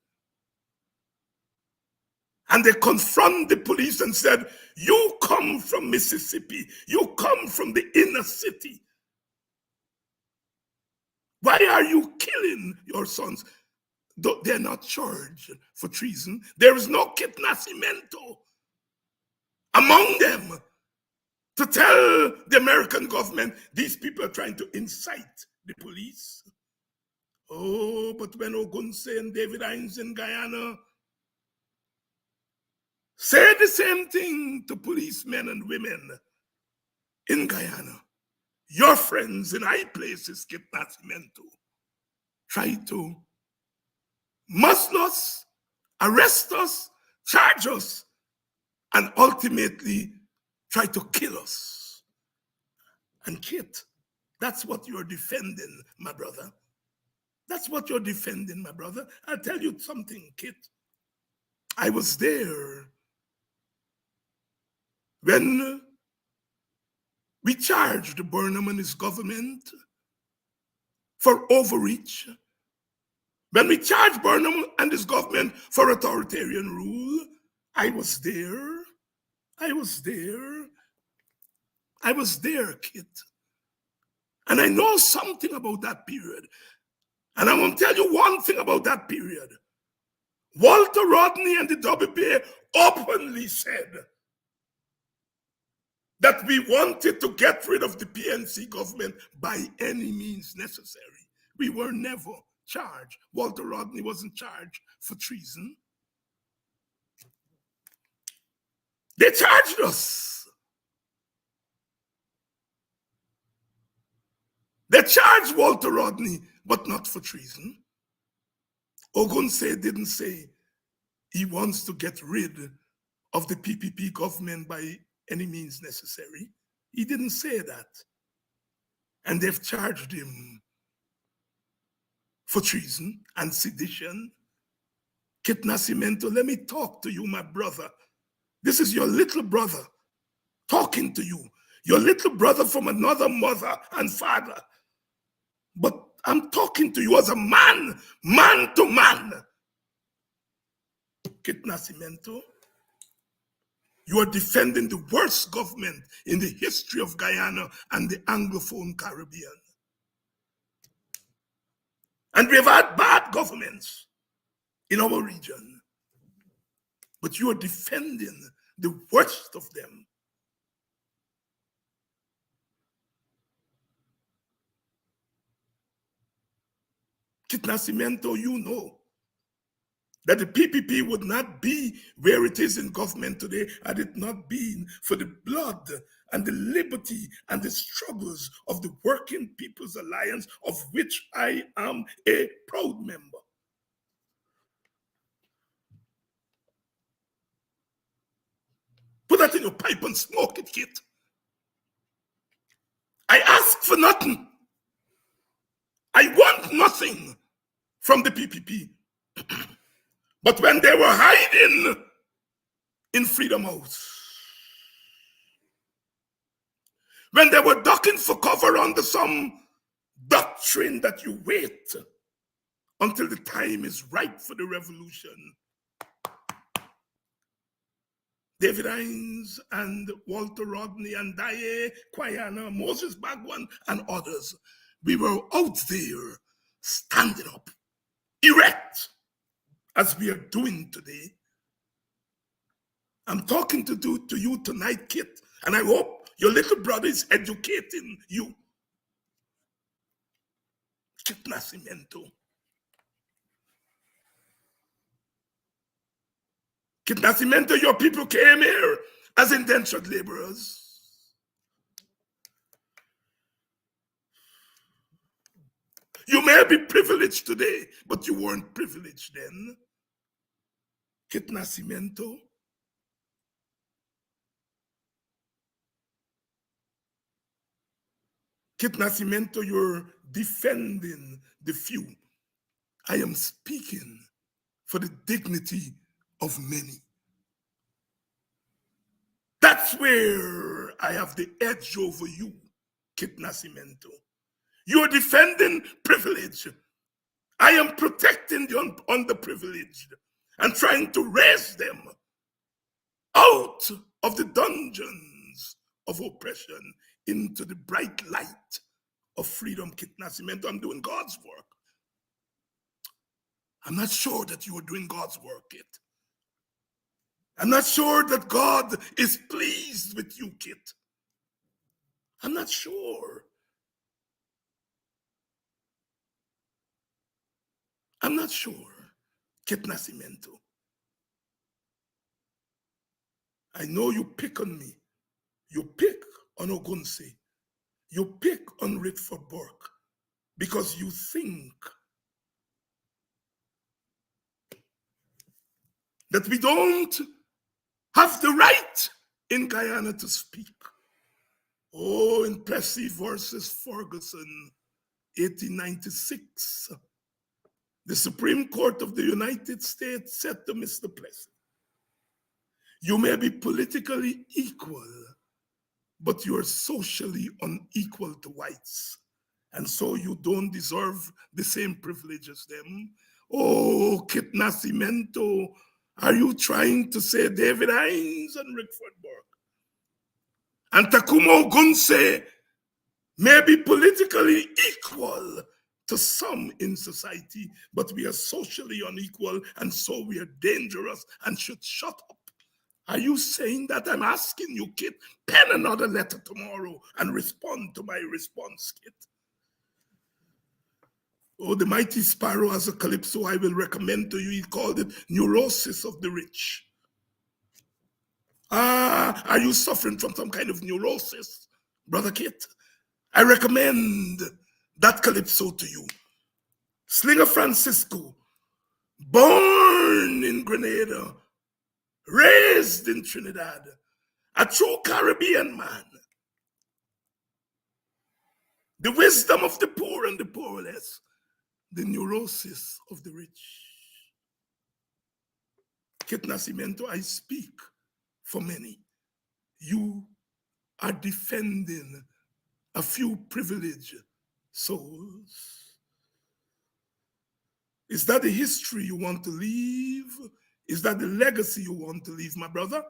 and they confront the police and said, you come from Mississippi, you come from the inner city. Why are you killing your sons? They're not charged for treason. There is no Kit Nascimento among them to tell the American government these people are trying to incite the police. Oh, but when Ogunse and David Hines in Guyana say the same thing to policemen and women in Guyana, your friends in high places, Kit Nascimento, try to muzzle us, arrest us, charge us, and ultimately try to kill us. And Kit, that's what you're defending, my brother. That's what you're defending, my brother. I'll tell you something, Kit. I was there when we charged Burnham and his government for overreach. When we charged Burnham and his government for authoritarian rule, I was there. I was there. I was there, Kit. And I know something about that period. And I want to tell you one thing about that period. Walter Rodney and the WPA openly said that we wanted to get rid of the PNC government by any means necessary. We were never charged. Walter Rodney wasn't charged for treason. They charged us. They charged Walter Rodney, but not for treason. Ogunse didn't say he wants to get rid of the PPP government by any means necessary. He didn't say that. And they've charged him for treason and sedition. Kit Nascimento, let me talk to you, my brother. This is your little brother talking to you. Your little brother from another mother and father. But I'm talking to you as a man, man to man. Kit Nascimento, you are defending the worst government in the history of Guyana and the Anglophone Caribbean. And we've had bad governments in our region. But you are defending the worst of them. Kit Nascimento, you know that the PPP would not be where it is in government today had it not been for the blood and the liberty and the struggles of the Working People's Alliance, of which I am a proud member. Put that in your pipe and smoke it, Kit. I ask for nothing. I want nothing from the PPP. But when they were hiding in Freedom House, when they were ducking for cover under some doctrine that you wait until the time is right for the revolution, David Hines and Walter Rodney and Daye Kwayana, Moses Bagwan and others, we were out there standing up, erect, as we are doing today. I'm talking to you tonight, Kit, and I hope your little brother is educating you. Kit Nascimento. Kit Nascimento, your people came here as indentured laborers. You may be privileged today, but you weren't privileged then. Kit Nascimento. Kit Nascimento, you're defending the few. I am speaking for the dignity of many. That's where I have the edge over you, Kit Nascimento. You're defending privilege. I am protecting the underprivileged and trying to raise them out of the dungeons of oppression into the bright light of freedom, Kit Nascimento. I'm doing God's work. I'm not sure that you are doing God's work, Kit. I'm not sure that God is pleased with you, Kit. I'm not sure. I'm not sure, Kit Nascimento. I know you pick on me. You pick on Ogunse. You pick on Richford Burke because you think that we don't have the right in Guyana to speak. Oh, in Plessy versus Ferguson, 1896, the Supreme Court of the United States said to Mr. Plessy, you may be politically equal, but you are socially unequal to whites. And so you don't deserve the same privilege as them. Oh, Kit Nascimento, are you trying to say David Hines and Richford Burke and Takumo Ogunse may be politically equal to some in society, but we are socially unequal, and so we are dangerous and should shut up Are you saying that? I'm asking you, Kit. Pen another letter tomorrow and respond to my response, Kit. Oh, the mighty sparrow has a calypso I will recommend to you. He called it neurosis of the rich. Are you suffering from some kind of neurosis, Brother Kit? I recommend that calypso to you. Slinger Francisco, born in Grenada, raised in Trinidad, a true Caribbean man. The wisdom of the poor and the powerless, the neurosis of the rich. Kit Nascimento, I speak for many. You are defending a few privileged souls. Is that the history you want to leave? Is that the legacy you want to leave, my brother?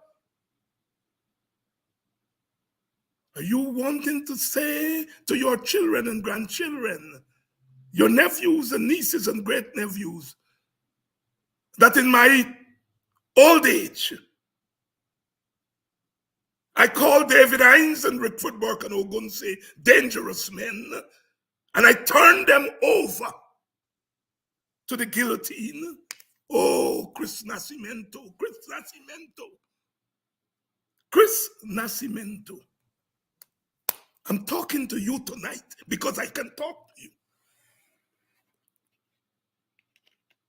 Are you wanting to say to your children and grandchildren, your nephews and nieces and great-nephews, that in my old age, I call David Hines and Rickford Burke and Ogunse dangerous men, and I turned them over to the guillotine? Oh, Chris Nascimento, Chris Nascimento, Chris Nascimento. I'm talking to you tonight because I can talk to you.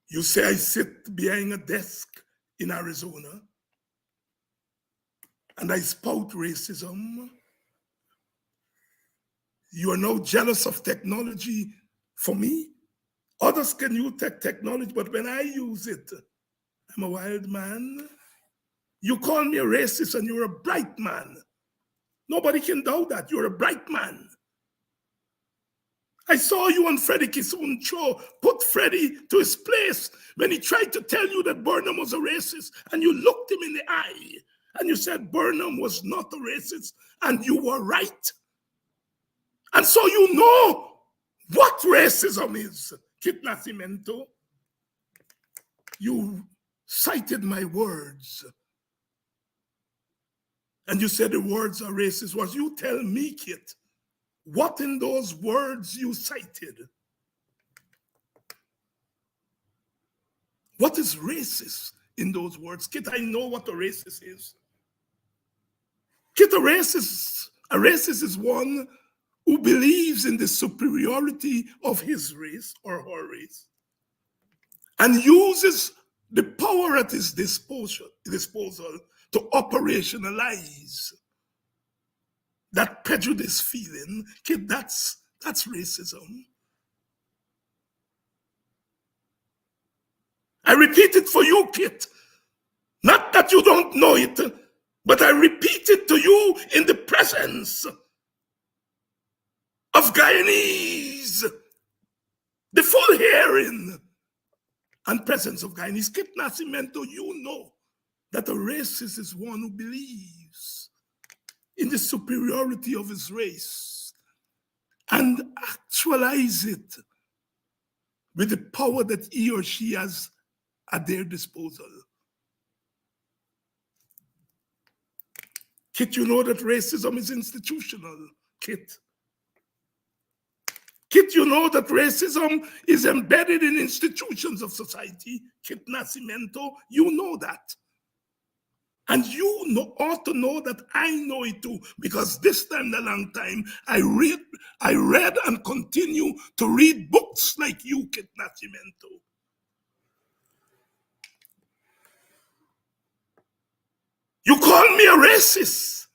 You say I sit behind a desk in Arizona and I spout racism. You are now jealous of technology for me. Others can use technology, but when I use it, I'm a wild man. You call me a racist and you're a bright man. Nobody can doubt that. You're a bright man. I saw you on Freddie Kissoon's show put Freddie to his place when he tried to tell you that Burnham was a racist, and you looked him in the eye and you said Burnham was not a racist, and you were right. And so you know what racism is, Kit Nascimento. You cited my words. And you said the words are racist. Was you tell me, Kit, what in those words you cited? What is racist in those words? Kit, I know what a racist is. Kit, a racist is one who believes in the superiority of his race or her race and uses the power at his disposal to operationalize that prejudice feeling. Kid, that's racism. I repeat it for you, Kit. Not that you don't know it, but I repeat it to you in the presence of Guyanese, the full hearing and presence of Guyanese. Kit Nascimento, you know that a racist is one who believes in the superiority of his race and actualize it with the power that he or she has at their disposal. Kit, you know that racism is institutional, Kit. Kit, you know that racism is embedded in institutions of society. Kit Nascimento, you know that. And you ought to know that I know it too, because this time, a long time, I read and continue to read books like you, Kit Nascimento. You call me a racist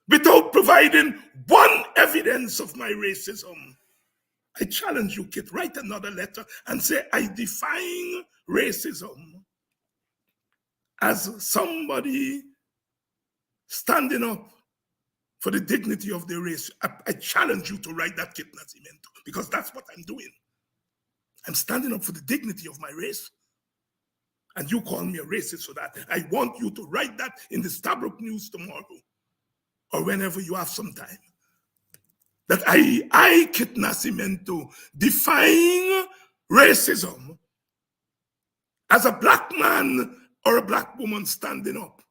without providing one evidence of my racism. I challenge you, Kit, write another letter and say, I define racism as somebody standing up for the dignity of their race. I challenge you to write that, Kit Nascimento, because that's what I'm doing. I'm standing up for the dignity of my race. And you call me a racist for that. I want you to write that in the Stabrook News tomorrow or whenever you have some time. That I Kit Nascimento, define racism as a black man or a black woman standing up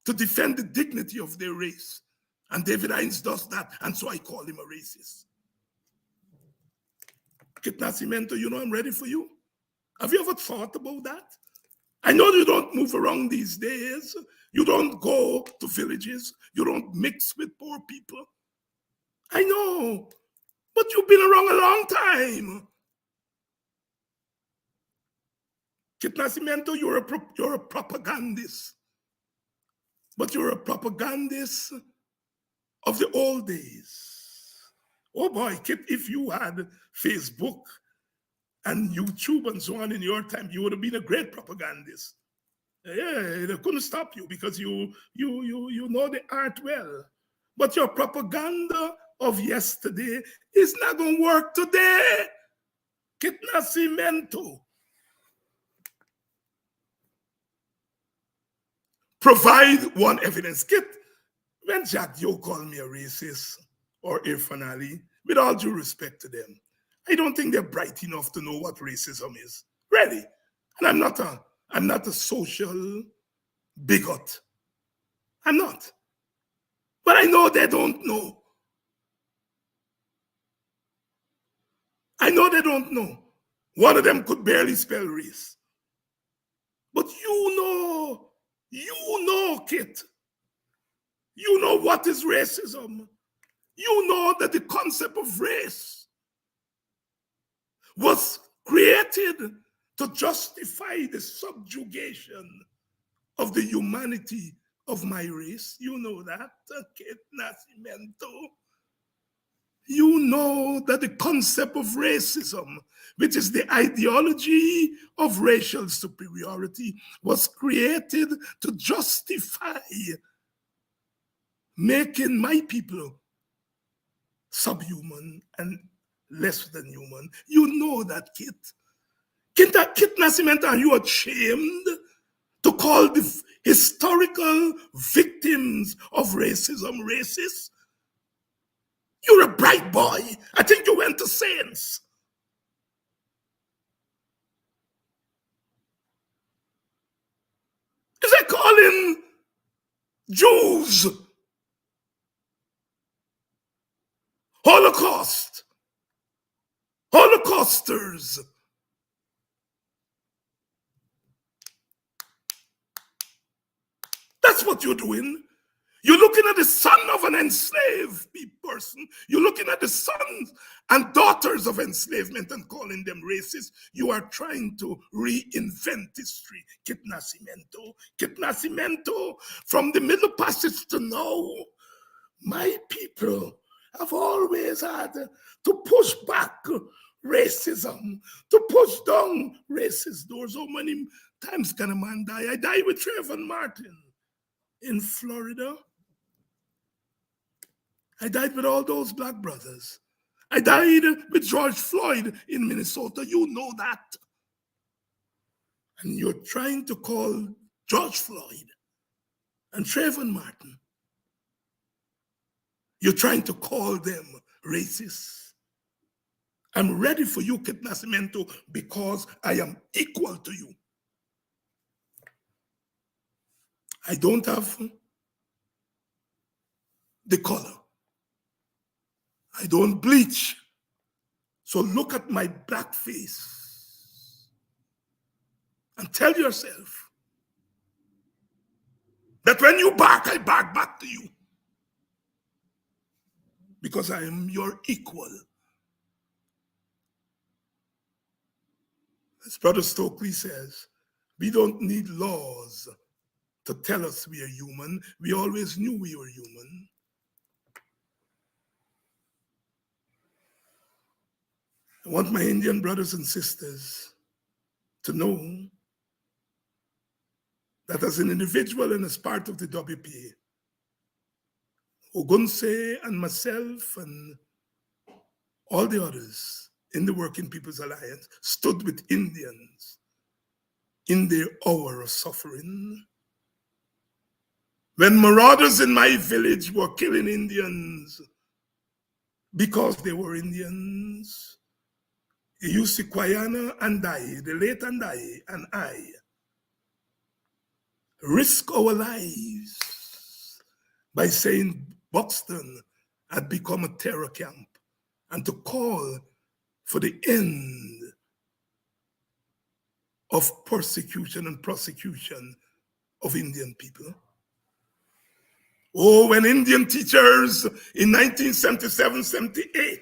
to defend the dignity of their race. And David Hines does that, and so I call him a racist. Kit Nascimento, you know I'm ready for you. Have you ever thought about that? I know you don't move around these days. You don't go to villages. You don't mix with poor people. I know, but you've been around a long time. Kit Nascimento, you're a propagandist. But you're a propagandist of the old days. Oh boy, Kit, if you had Facebook and YouTube and so on in your time, you would have been a great propagandist. Yeah, they couldn't stop you because you know the art well. But your propaganda of yesterday is not going to work today. Kit Nascimento. Provide one evidence. Kit, when Jack Joe called me a racist or Irfan Ali, with all due respect to them, I don't think they're bright enough to know what racism is. Really. And I'm not a social bigot. I'm not. But I know they don't know. I know they don't know. One of them could barely spell race. But you know, Kit. You know what is racism. You know that the concept of race was created to justify the subjugation of the humanity of my race. You know that, Kit Nascimento. You know that the concept of racism, which is the ideology of racial superiority, was created to justify making my people subhuman and less than human. You know that, Kit. Kit Nascimento, are you ashamed to call the historical victims of racism racist? You're a bright boy. I think you went to Saints. Is they calling Jews Holocausters? That's what you're doing. You're looking at the son of an enslaved person. You're looking at the sons and daughters of enslavement and calling them racist. You are trying to reinvent history. Kit Nascimento. Kit Nascimento, from the Middle Passage to now, my people have always had to push back racism, to push down racist doors. How many times can a man die? I died with Trayvon Martin in Florida. I died with all those black brothers. I died with George Floyd in Minnesota. You know that. And you're trying to call George Floyd and Trayvon Martin, you're trying to call them racist. I'm ready for you, Kit Nascimento, because I am equal to you. I don't have the color. I don't bleach. So look at my black face and tell yourself that when you bark, I bark back to you. Because I am your equal. As Brother Stokely says, we don't need laws to tell us we are human. We always knew we were human. I want my Indian brothers and sisters to know that as an individual and as part of the WPA, Ogunse and myself and all the others in the Working People's Alliance stood with Indians in their hour of suffering. When marauders in my village were killing Indians because they were Indians, Yusi Kwayana and I, the late and I risk our lives by saying Buxton had become a terror camp and to call for the end of persecution and prosecution of Indian people. Oh, when Indian teachers in 1977-78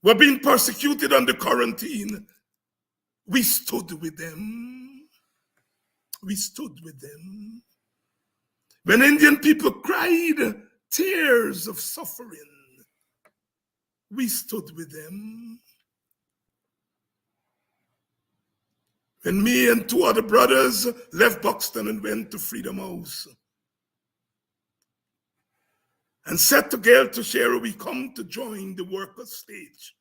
were being persecuted under quarantine, we stood with them. We stood with them. When Indian people cried tears of suffering, we stood with them. When me and two other brothers left Buxton and went to Freedom House and said to Gail to share, we come to join the workers' stage,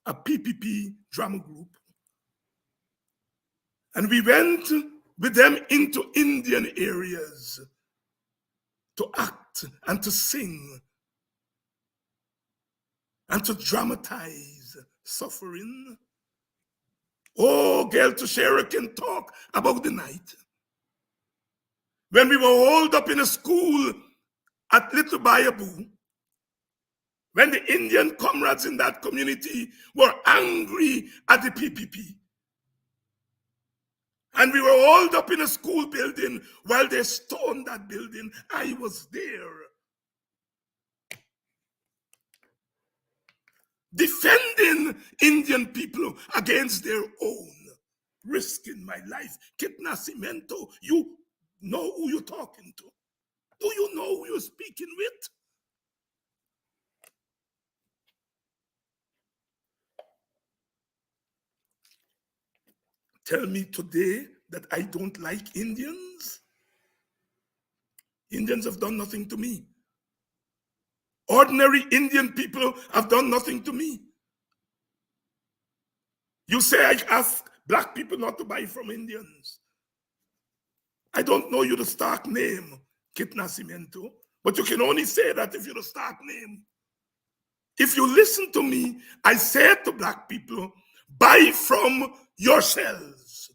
a PPP drama group. And we went with them into Indian areas to act and to sing and to dramatize suffering. Oh, Gail Tushera can talk about the night when we were holed up in a school at Little Bayaboo, when the Indian comrades in that community were angry at the PPP. And we were holed up in a school building while they stoned that building. I was there. Defending Indian people against their own, risking my life. Kit Nascimento, you know who you're talking to. Do you know who you're speaking with? Tell me today that I don't like Indians? Indians have done nothing to me. Ordinary Indian people have done nothing to me. You say I ask black people not to buy from Indians. I don't know you the stark name, Kit Nascimento, but you can only say that if you're the stark name. If you listen to me, I say to black people, buy from yourselves.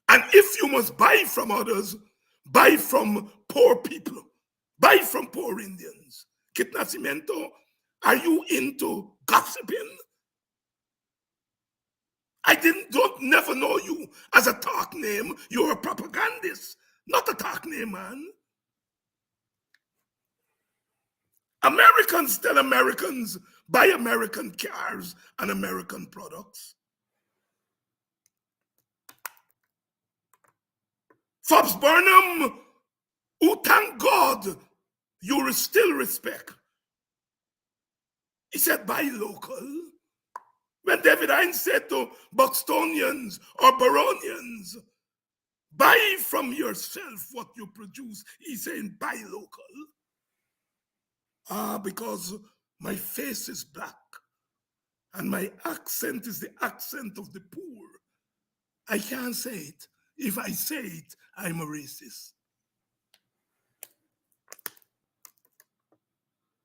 And if you must buy from others, buy from poor people. Buy from poor Indians. Kit Nascimento, are you into gossiping? I never know you as a talk name. You're a propagandist, not a talk name, man. Americans tell Americans buy American cars and American products. Forbes Burnham, who thank God you still respect. He said buy local. When David Hines said to Buxtonians or Baronians, buy from yourself what you produce, he's saying buy local. Because my face is black and my accent is the accent of the poor. I can't say it. If I say it, I'm a racist.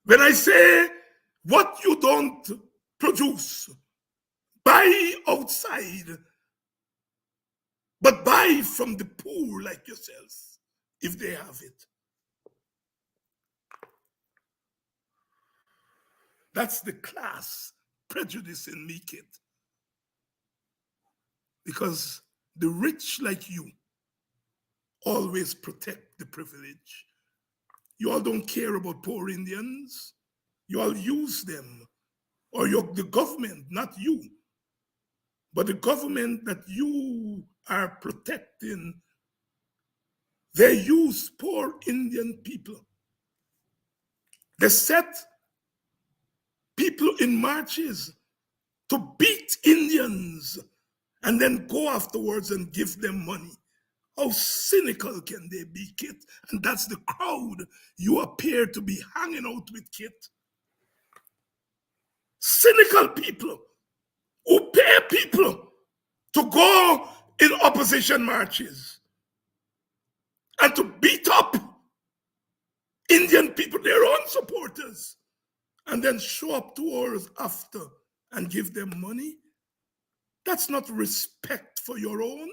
When I say what you don't produce, buy outside, but buy from the poor like yourself, if they have it. That's the class prejudice in me, kid. Because the rich like you always protect the privileged. You all don't care about poor Indians. You all use them. Or the government, not you. But the government that you are protecting, they use poor Indian people. They set people in marches to beat Indians and then go afterwards and give them money. How cynical can they be, Kit? And that's the crowd you appear to be hanging out with, Kit. Cynical people who pay people to go in opposition marches and to beat up Indian people, their own supporters, and then show up 2 hours after and give them money. That's not respect for your own.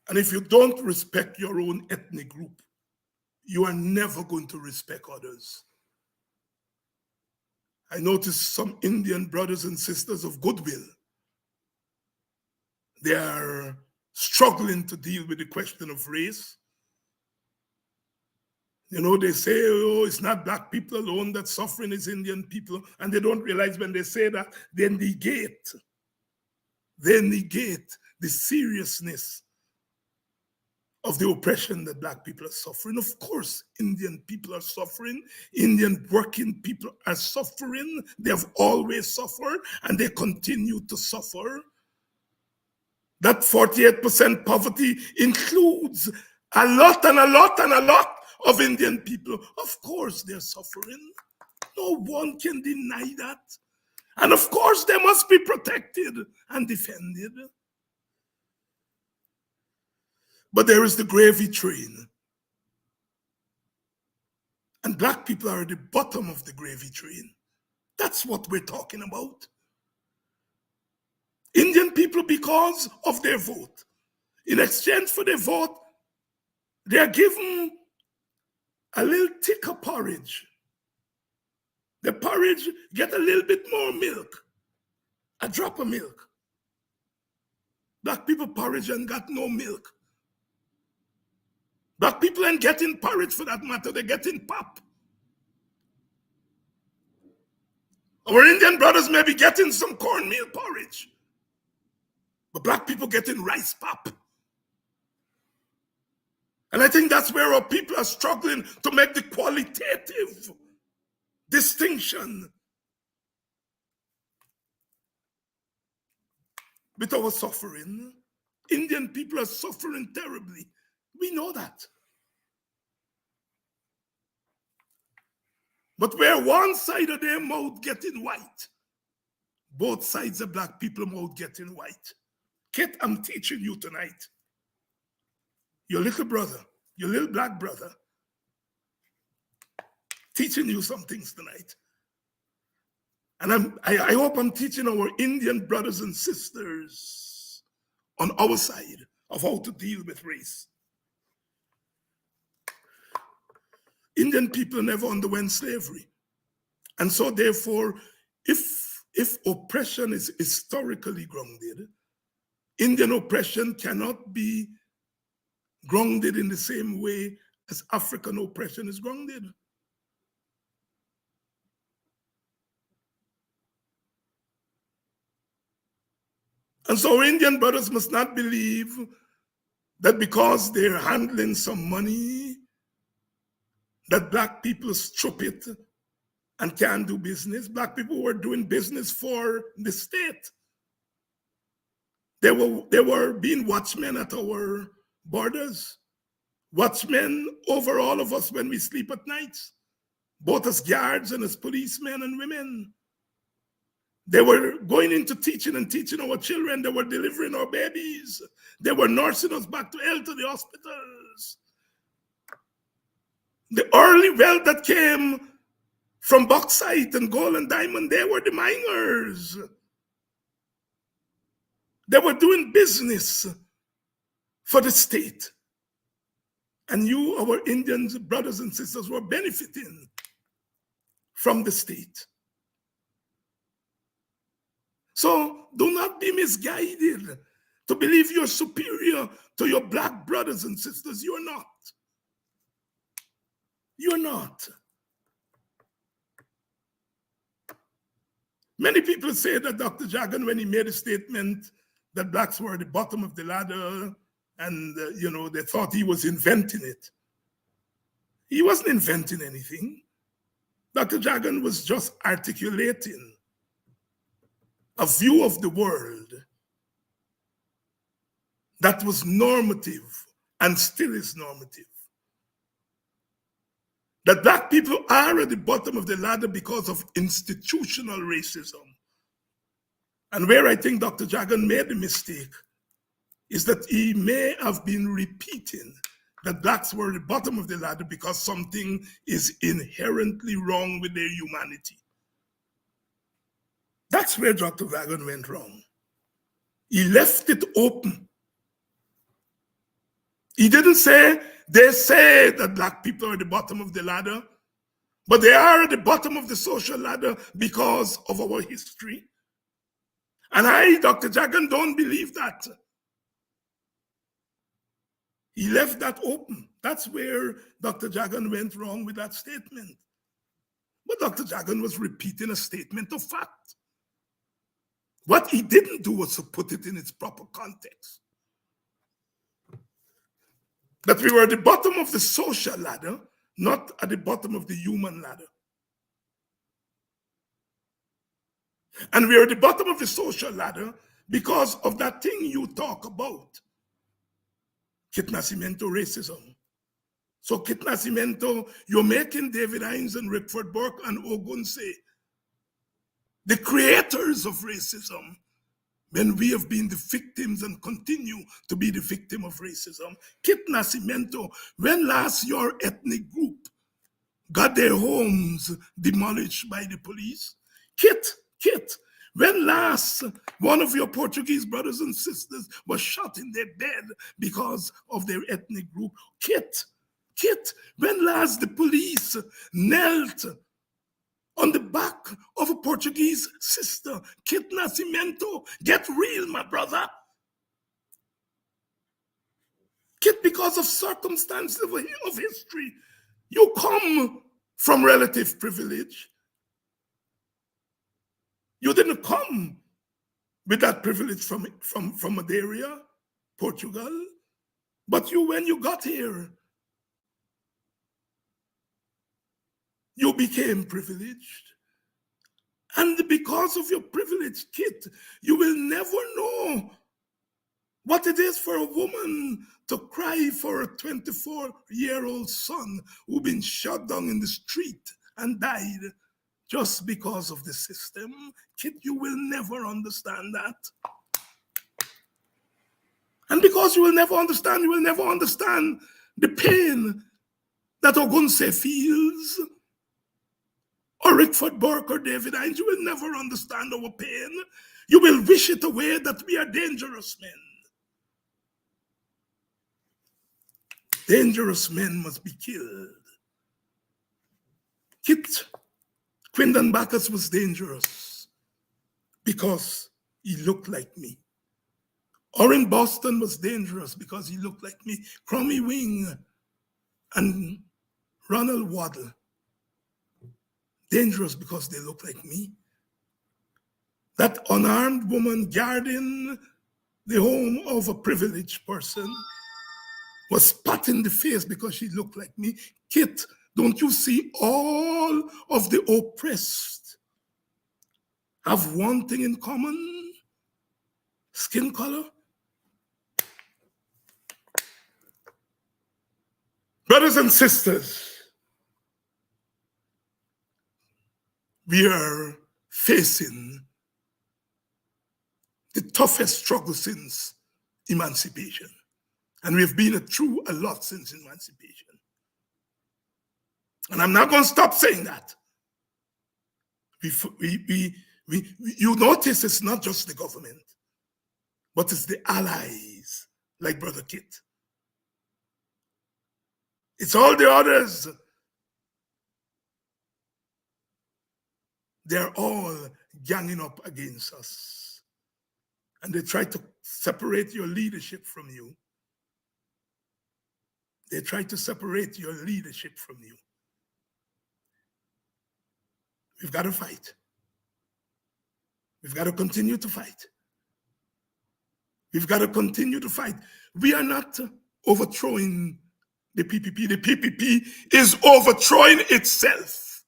And if you don't respect your own ethnic group, you are never going to respect others. I noticed some Indian brothers and sisters of goodwill. They are struggling to deal with the question of race. You know, they say, oh, it's not black people alone that's suffering, it's Indian people. And they don't realize when they say that, they negate the seriousness of the oppression that black people are suffering. Of course, Indian people are suffering. Indian working people are suffering. They have always suffered, and they continue to suffer. That 48% poverty includes a lot and a lot and a lot of Indian people. Of course, they're suffering. No one can deny that. And of course, they must be protected and defended. But there is the gravy train. And black people are at the bottom of the gravy train. That's what we're talking about. Indian people, because of their vote, in exchange for their vote, they are given a little thicker porridge. The porridge get a little bit more milk, a drop of milk. Black people porridge and got no milk. Black people ain't getting porridge for that matter, they're getting pop. Our Indian brothers may be getting some cornmeal porridge, but black people getting rice pop. And I think that's where our people are struggling to make the qualitative distinction with our suffering. Indian people are suffering terribly. We know that. But where one side of their mouth getting white, both sides of black people mouth getting white. Kate, I'm teaching you tonight. Your little brother, your little black brother, teaching you some things tonight. And I hope I'm teaching our Indian brothers and sisters on our side of how to deal with race. Indian people never underwent slavery. And so therefore, if oppression is historically grounded, Indian oppression cannot be grounded in the same way as African oppression is grounded. And so Indian brothers must not believe that because they're handling some money, that black people are stupid and can't do business. Black people were doing business for the state. They were being watchmen at our borders, watchmen over all of us when we sleep at night, both as guards and as policemen and women. They were going into teaching and teaching our children. They were delivering our babies. They were nursing us back to health to the hospitals. The early wealth that came from bauxite and gold and diamond, they were the miners. They were doing business for the state. And you, our Indian brothers and sisters, were benefiting from the state. So do not be misguided to believe you're superior to your black brothers and sisters. You're not. You're not. Many people say that Dr. Jagan, when he made a statement that blacks were at the bottom of the ladder, and they thought he was inventing it. He wasn't inventing anything. Dr. Jagan was just articulating a view of the world that was normative and still is normative. That black people are at the bottom of the ladder because of institutional racism. And where I think Dr. Jagan made the mistake is that he may have been repeating that blacks were at the bottom of the ladder because something is inherently wrong with their humanity. That's where Dr. Jagan went wrong. He left it open He didn't say, they say that black people are at the bottom of the ladder, but they are at the bottom of the social ladder because of our history. And I, Dr. Jagan, don't believe that. He left that open. That's where Dr. Jagan went wrong with that statement. But Dr. Jagan was repeating a statement of fact. What he didn't do was to put it in its proper context. That we were at the bottom of the social ladder, not at the bottom of the human ladder. And we are at the bottom of the social ladder because of that thing you talk about. Kit Nascimento racism. So Kit Nascimento, you're making David Hines and Rickford Burke and Ogunse the creators of racism, when we have been the victims and continue to be the victim of racism. Kit Nascimento, when last your ethnic group got their homes demolished by the police? Kit, when last one of your Portuguese brothers and sisters was shot in their bed because of their ethnic group? Kit, when last the police knelt on the back of a Portuguese sister? Kit Nascimento, get real, my brother. Kit, because of circumstances of history, you come from relative privilege. You didn't come with that privilege from Madeira, Portugal, but when you got here, you became privileged. And because of your privilege, Kit, you will never know what it is for a woman to cry for a 24-year-old son who's been shot down in the street and died just because of the system. Kit, you will never understand that. And because you will never understand the pain that Ogunse feels, or Rickford Burke or David Hines. You will never understand our pain. You will wish it away that we are dangerous men. Dangerous men must be killed. Kit Quindon Bacchus was dangerous because he looked like me. Orrin Boston was dangerous because he looked like me. Crummy Wing and Ronald Waddle, dangerous because they look like me. That unarmed woman guarding the home of a privileged person was spat in the face because she looked like me. Kit, don't you see all of the oppressed have one thing in common? Skin color? Brothers and sisters, we are facing the toughest struggle since emancipation. And we've been through a lot since emancipation. And I'm not going to stop saying that. You notice it's not just the government, but it's the allies, like Brother Kit. It's all the others. They're all ganging up against us. And they try to separate your leadership from you. They try to separate your leadership from you. We've got to fight. We've got to continue to fight. We've got to continue to fight. We are not overthrowing the PPP. The PPP is overthrowing itself.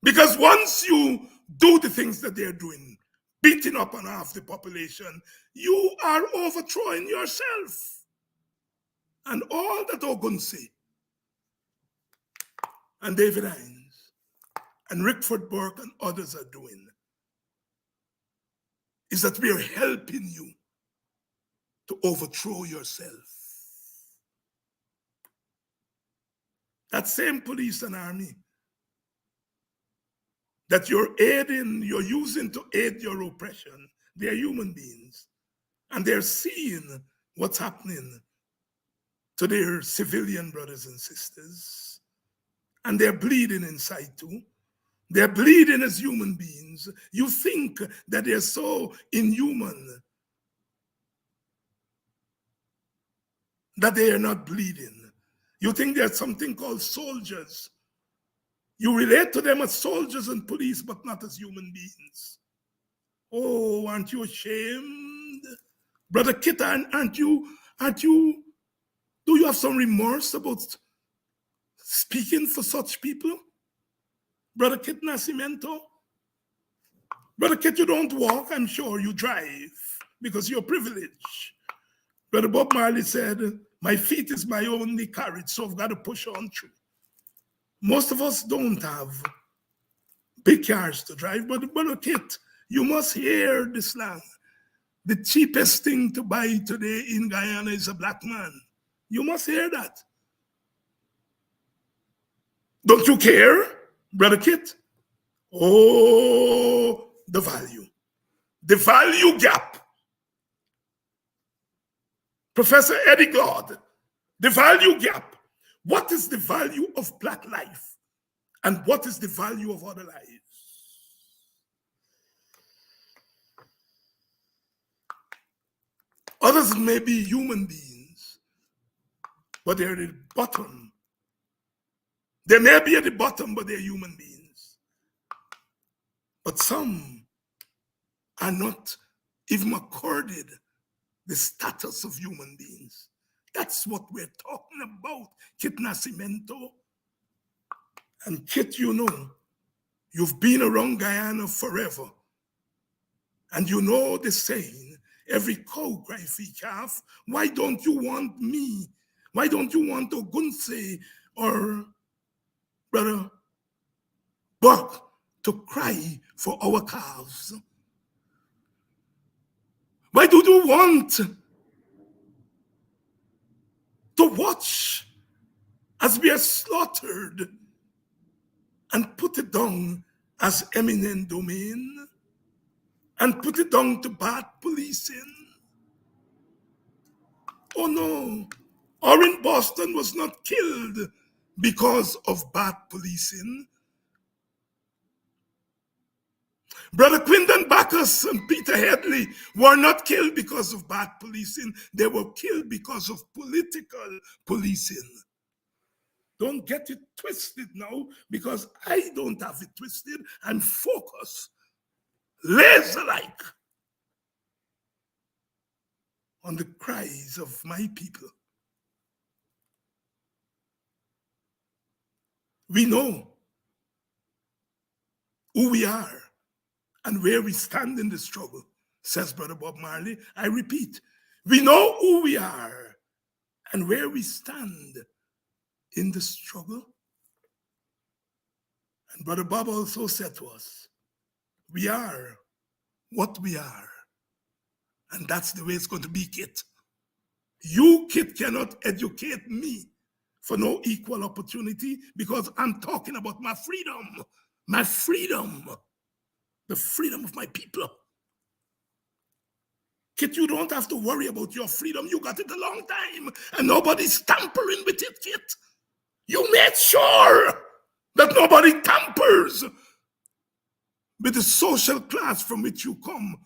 Because once you do the things that they're doing, beating up on half the population, you are overthrowing yourself. And all that Ogunse and David Hines and Rickford Burke and others are doing is that we are helping you to overthrow yourself. That same police and army that you're using to aid your oppression, they're human beings. And they're seeing what's happening to their civilian brothers and sisters. And they're bleeding inside too. They're bleeding as human beings. You think that they're so inhuman that they are not bleeding. You think there's something called soldiers. You relate to them as soldiers and police, but not as human beings. Oh, aren't you ashamed? Brother Kit, aren't you, do you have some remorse about speaking for such people? Brother Kit Nascimento? Brother Kit, you don't walk, I'm sure you drive, because you're privileged. Brother Bob Marley said, my feet is my only carriage, so I've got to push on through. Most of us don't have big cars to drive, but Brother Kit, you must hear the slang. The cheapest thing to buy today in Guyana is a black man. You must hear that. Don't you care, Brother Kit? Oh, the value gap. Professor Eddie Glaude, the value gap. What is the value of black life? And what is the value of other lives? Others may be human beings, but they're at the bottom. They may be at the bottom, but they're human beings. But some are not even accorded the status of human beings. That's what we're talking about, Kit Nascimento. And Kit, you know, you've been around Guyana forever. And you know the saying, every cow cry for calf. Why don't you want me? Why don't you want Ogunse or Brother Buck to cry for our calves? Why do you want to watch as we are slaughtered and put it down as eminent domain and put it down to bad policing? Oh no, Orrin Boston was not killed because of bad policing. Brother Quindon Bacchus and Peter Headley were not killed because of bad policing. They were killed because of political policing. Don't get it twisted now, because I don't have it twisted. I'm focused, laser-like, on the cries of my people. We know who we are and where we stand in the struggle, says Brother Bob Marley. I repeat, we know who we are and where we stand in the struggle. And Brother Bob also said to us, we are what we are. And that's the way it's going to be, Kit. You, Kit, cannot educate me for no equal opportunity, because I'm talking about my freedom. My freedom. The freedom of my people. Kit, you don't have to worry about your freedom. You got it a long time, and nobody's tampering with it, Kit. You made sure that nobody tampers with the social class from which you come.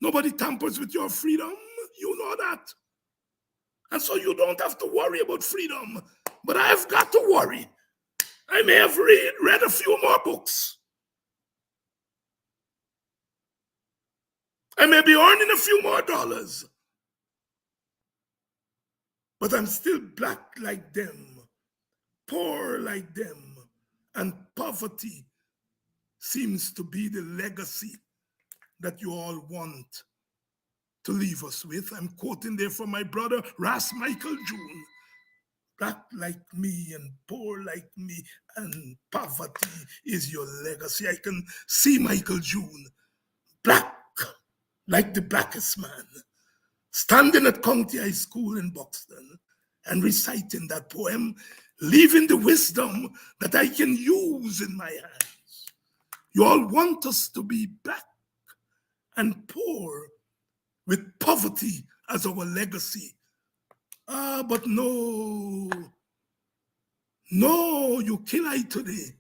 Nobody tampers with your freedom. You know that. And so you don't have to worry about freedom. But I've got to worry. I may have read a few more books. I may be earning a few more dollars. But I'm still black like them, poor like them, and poverty seems to be the legacy that you all want to leave us with. I'm quoting there from my brother, Ras Michael June. Black like me and poor like me and poverty is your legacy. I can see Michael June, black like the blackest man, standing at County High School in Buxton and reciting that poem, leaving the wisdom that I can use in my hands. You all want us to be black and poor with poverty as our legacy. But no, you kill I today,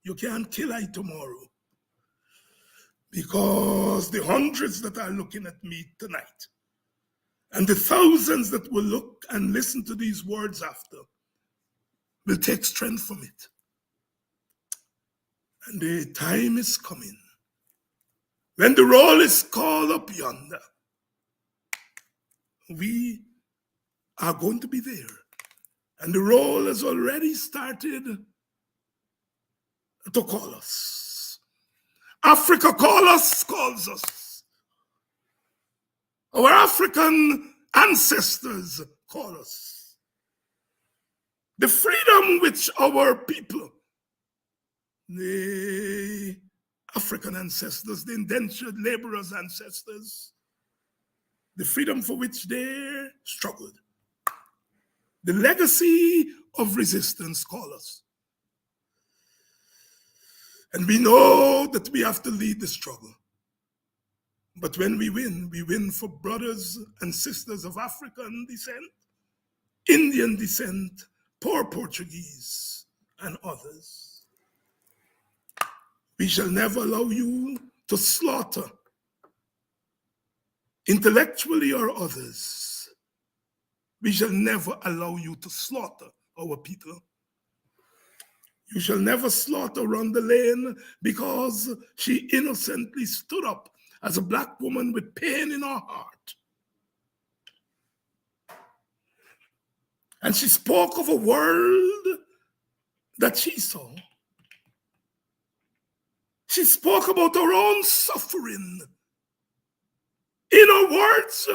you can't kill I tomorrow. Because the hundreds that are looking at me tonight, and the thousands that will look and listen to these words after, will take strength from it. And the time is coming when the roll is called up yonder. We are going to be there. And the roll has already started to call us. Africa calls us. Our African ancestors call us. The freedom which our people, the African ancestors, the indentured laborers' ancestors, the freedom for which they struggled, the legacy of resistance call us. And we know that we have to lead the struggle. But when we win for brothers and sisters of African descent, Indian descent, poor Portuguese, and others. We shall never allow you to slaughter, intellectually or others. We shall never allow you to slaughter our people. You shall never slaughter Rhonda Lane because she innocently stood up as a black woman with pain in her heart. And she spoke of a world that she saw. She spoke about her own suffering. In her words,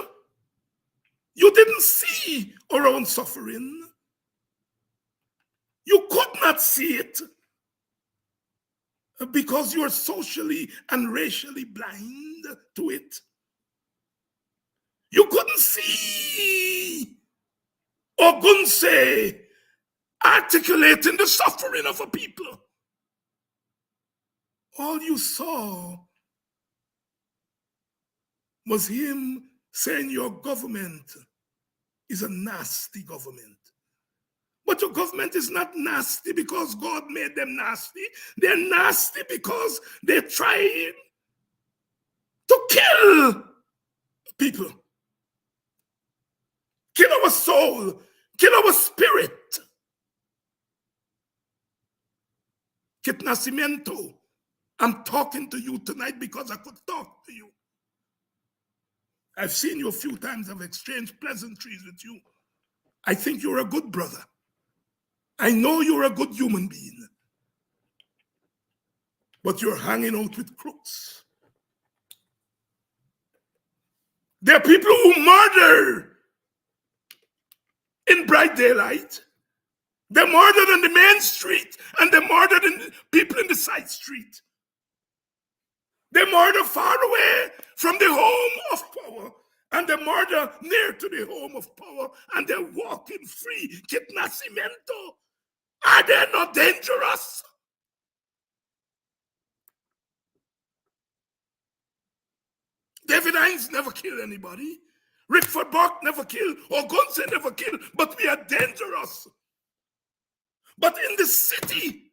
you didn't see her own suffering. You could not see it because you're socially and racially blind to it. You couldn't see Ogunse articulating the suffering of a people. All you saw was him saying your government is a nasty government. But your government is not nasty because God made them nasty. They're nasty because they're trying to kill people. Kill our soul. Kill our spirit. Kit Nascimento, I'm talking to you tonight because I could talk to you. I've seen you a few times. I've exchanged pleasantries with you. I think you're a good brother. I know you're a good human being. But you're hanging out with crooks. There are people who murder in bright daylight. They're murdered on the main street, and they're murdered in people in the side street. They murder far away from the home of power, and they murder near to the home of power, and they're walking free. Kit Nascimento, are they not dangerous? David Hines never killed anybody. Rickford Burke never killed, or Gunse never killed, but we are dangerous. But in the city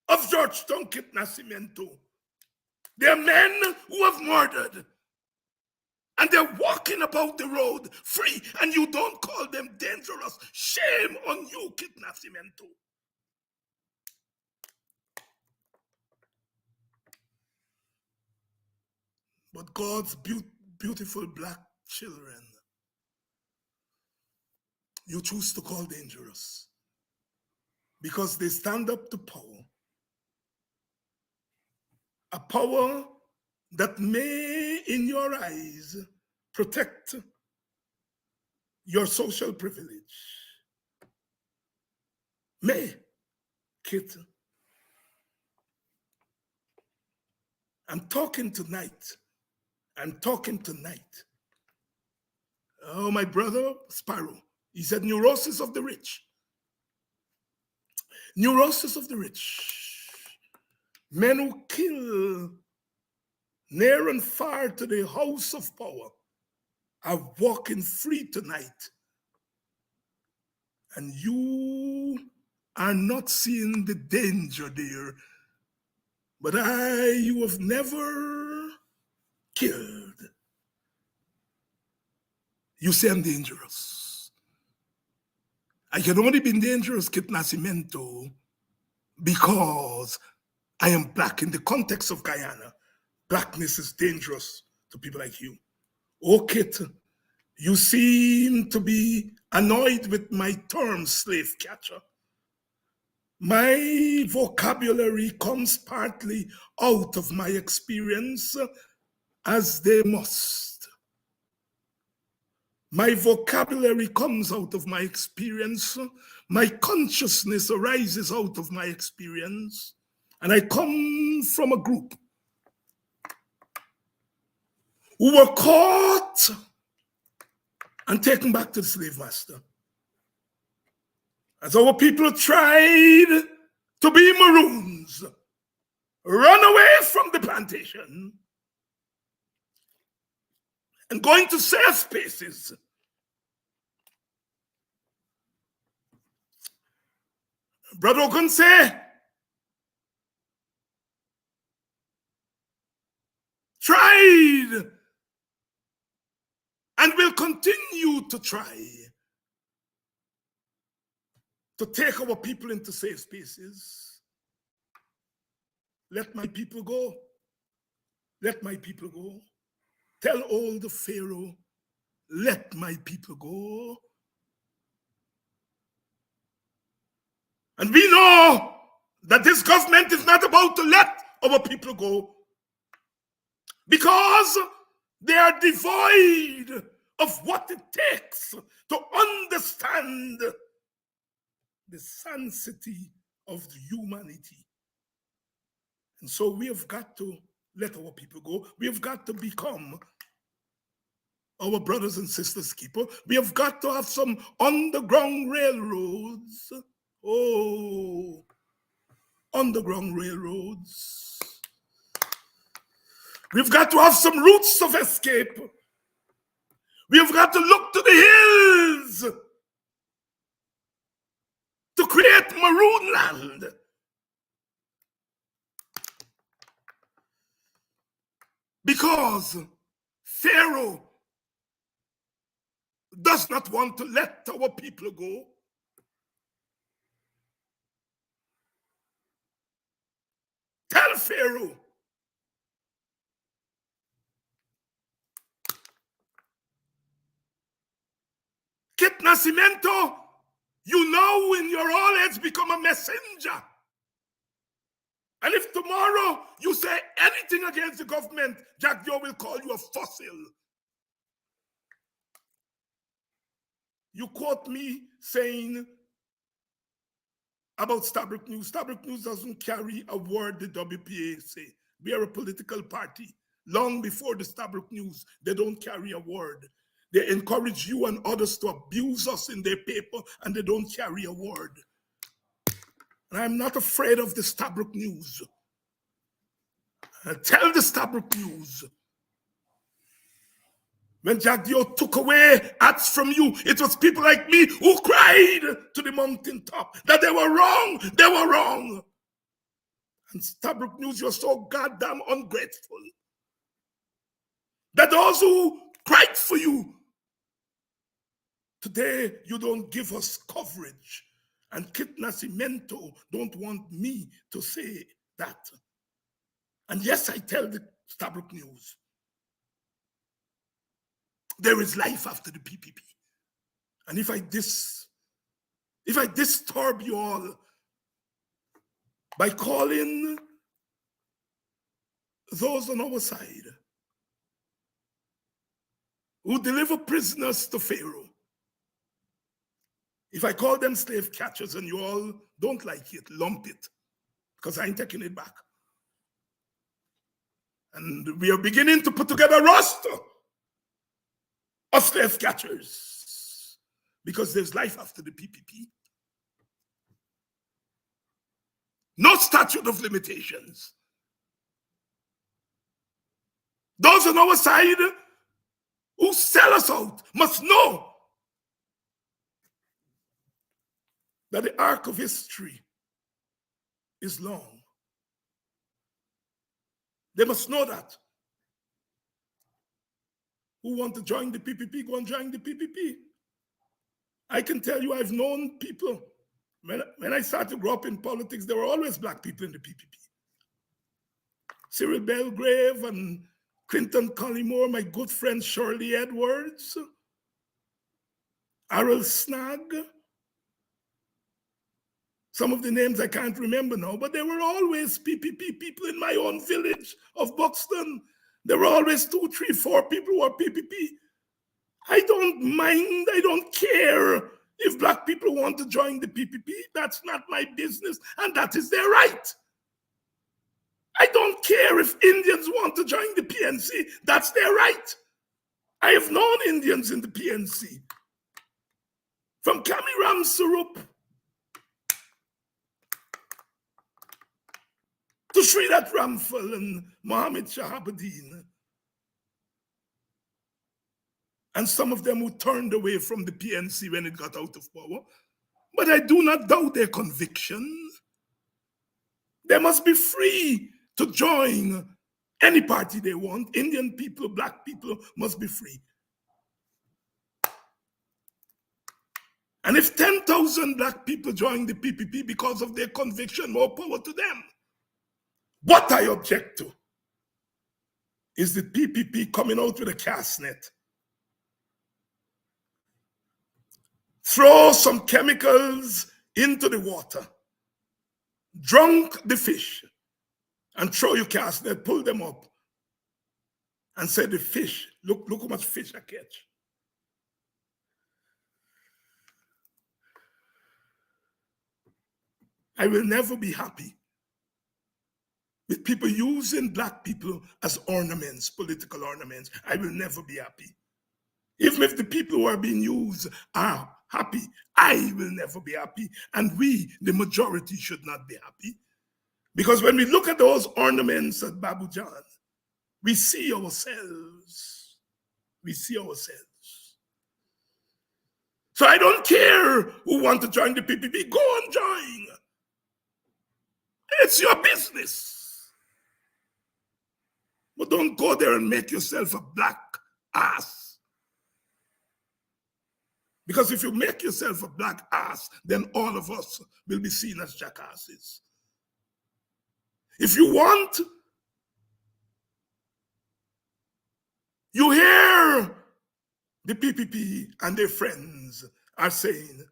of Georgetown, Kit Nascimento, there are men who have murdered, and they're walking about the road free, and you don't call them dangerous. Shame on you, Kit Nascimento. But God's beautiful black children, you choose to call dangerous because they stand up to power. A power that may, in your eyes, protect your social privilege. May, Kit. I'm talking tonight. Oh, my brother Sparrow, he said neurosis of the rich. Neurosis of the rich. Men who kill near and far to the house of power. are walking free tonight, and you are not seeing the danger there, but you have never killed. You say I'm dangerous. I can only be dangerous, Kit Nascimento, because I am black. In the context of Guyana, blackness is dangerous to people like you. Oh, Kit, you seem to be annoyed with my term, slave catcher. My vocabulary comes partly out of my experience, as they must. My vocabulary comes out of my experience. My consciousness arises out of my experience. And I come from a group who were caught and taken back to the slave master. As our people tried to be maroons, run away from the plantation, and go into safe spaces. Brother Ogunse tried and will continue to try to take our people into safe spaces. Let my people go. Let my people go. Tell old Pharaoh, let my people go. And we know that this government is not about to let our people go, because they are devoid of what it takes to understand the sanctity of the humanity. And so we have got to let our people go. We have got to become our brothers and sisters keeper. We have got to have some underground railroads. Oh, underground railroads. We've got to have some routes of escape. We've got to look to the hills to create maroon land. Because Pharaoh does not want to let our people go. Tell Pharaoh, Kit Nascimento, you know in your old age become a messenger. And if tomorrow you say anything against the government, Jack Joe will call you a fossil. You quote me saying about Stabrook News. Stabrook News doesn't carry a word the WPA say. We are a political party. Long before the Stabrook News, they don't carry a word. They encourage you and others to abuse us in their paper, and they don't carry a word. And I'm not afraid of the Stabrook News. Tell the Stabrook News. When Jack Dio took away hats from you, it was people like me who cried to the mountaintop that they were wrong. They were wrong. And Stabrook News, you're so goddamn ungrateful that those who cried for you, today you don't give us coverage. And Kit Nascimento don't want me to say that. And yes, I tell the Stabrook News, there is life after the PPP. And if I disturb you all by calling those on our side who deliver prisoners to Pharaoh, if I call them slave catchers and you all don't like it, lump it, because I ain't taking it back. And we are beginning to put together a roster of slave catchers, because there's life after the PPP. No statute of limitations. Those on our side who sell us out must know that the arc of history is long. They must know that. Who want to join the PPP, go and join the PPP. I can tell you I've known people. When I started to grow up in politics, there were always black people in the PPP. Cyril Belgrave and Clinton Collymore, my good friend Shirley Edwards, Errol Snag. Some of the names I can't remember now, but there were always PPP people in my own village of Buxton. There were always 2, 3, 4 people who are PPP. I don't mind, I don't care if black people want to join the PPP. That's not my business, and that is their right. I don't care if Indians want to join the PNC. That's their right. I have known Indians in the PNC. From Kamiram Sarup to Sridat Ramphal and Mohammed Shahabuddin. And some of them who turned away from the PNC when it got out of power. But I do not doubt their convictions. They must be free to join any party they want. Indian people, black people must be free. And if 10,000 black people join the PPP because of their conviction, more power to them. What I object to is the PPP coming out with a cast net. Throw some chemicals into the water, drunk the fish, and throw your cast net, pull them up, and say the fish, look how much fish I catch. I will never be happy with people using black people as ornaments, political ornaments. I will never be happy. Even if the people who are being used are happy, I will never be happy. And we, the majority, should not be happy. Because when we look at those ornaments at Babu John, we see ourselves. We see ourselves. So I don't care who want to join the PPP. Go and join. It's your business. But don't go there and make yourself a black ass. Because if you make yourself a black ass, then all of us will be seen as jackasses. If you want, you hear the PPP and their friends are saying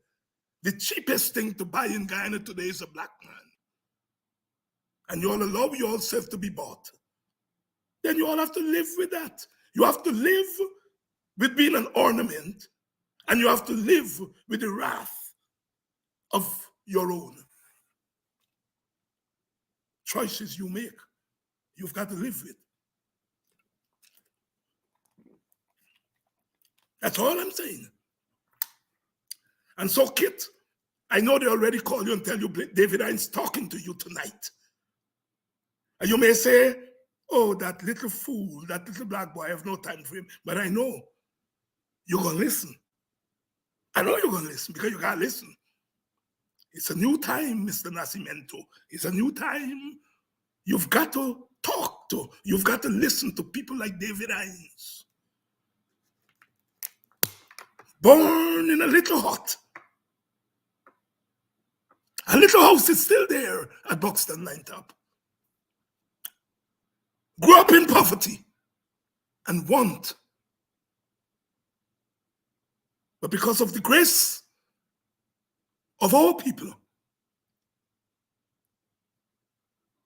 the cheapest thing to buy in Guyana today is a black man. And you all allow yourself to be bought. Then you all have to live with that. You have to live with being an ornament, and you have to live with the wrath of your own choices you make. You've got to live with. That's all I'm saying. And so, Kit, I know they already call you and tell you David Hines talking to you tonight. And you may say, oh, that little fool, that little black boy, I have no time for him. But I know you're going to listen. I know you're going to listen because you got to listen. It's a new time, Mr. Nascimento. It's a new time. You've got to talk to, you've got to listen to people like David Hines. Born in a little hut. A little house is still there at Buxton Line Top. Grew up in poverty and want. But because of the grace of our people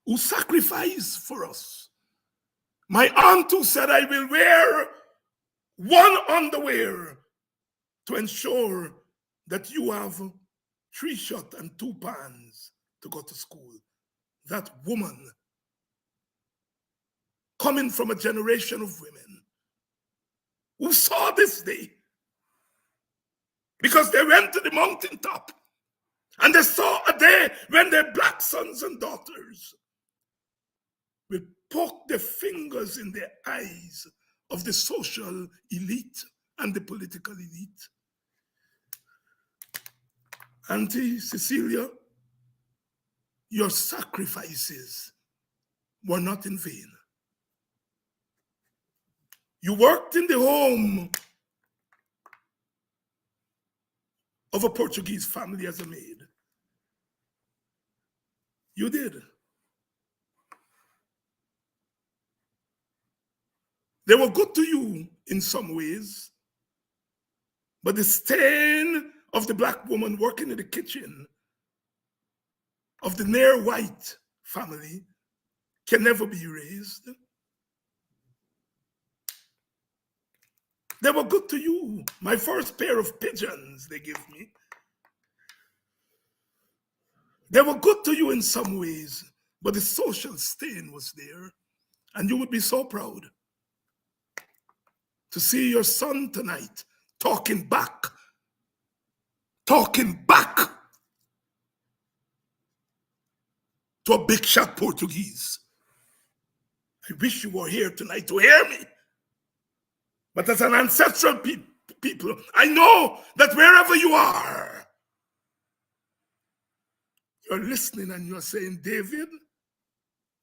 who sacrifice for us. My aunt who said I will wear one underwear to ensure that you have 3 shirts and 2 pants to go to school. That woman, coming from a generation of women who saw this day because they went to the mountaintop and they saw a day when their black sons and daughters will poke their fingers in their eyes of the social elite and the political elite. Auntie Cecilia, your sacrifices were not in vain. You worked in the home of a Portuguese family as a maid. You did. They were good to you in some ways, but the stain of the black woman working in the kitchen of the near white family can never be erased. They were good to you. My first pair of pigeons they gave me. They were good to you in some ways, but the social stain was there. And you would be so proud to see your son tonight talking back to a big shot Portuguese. I wish you were here tonight to hear me. But as an ancestral people, I know that wherever you are, you're listening and you're saying, David,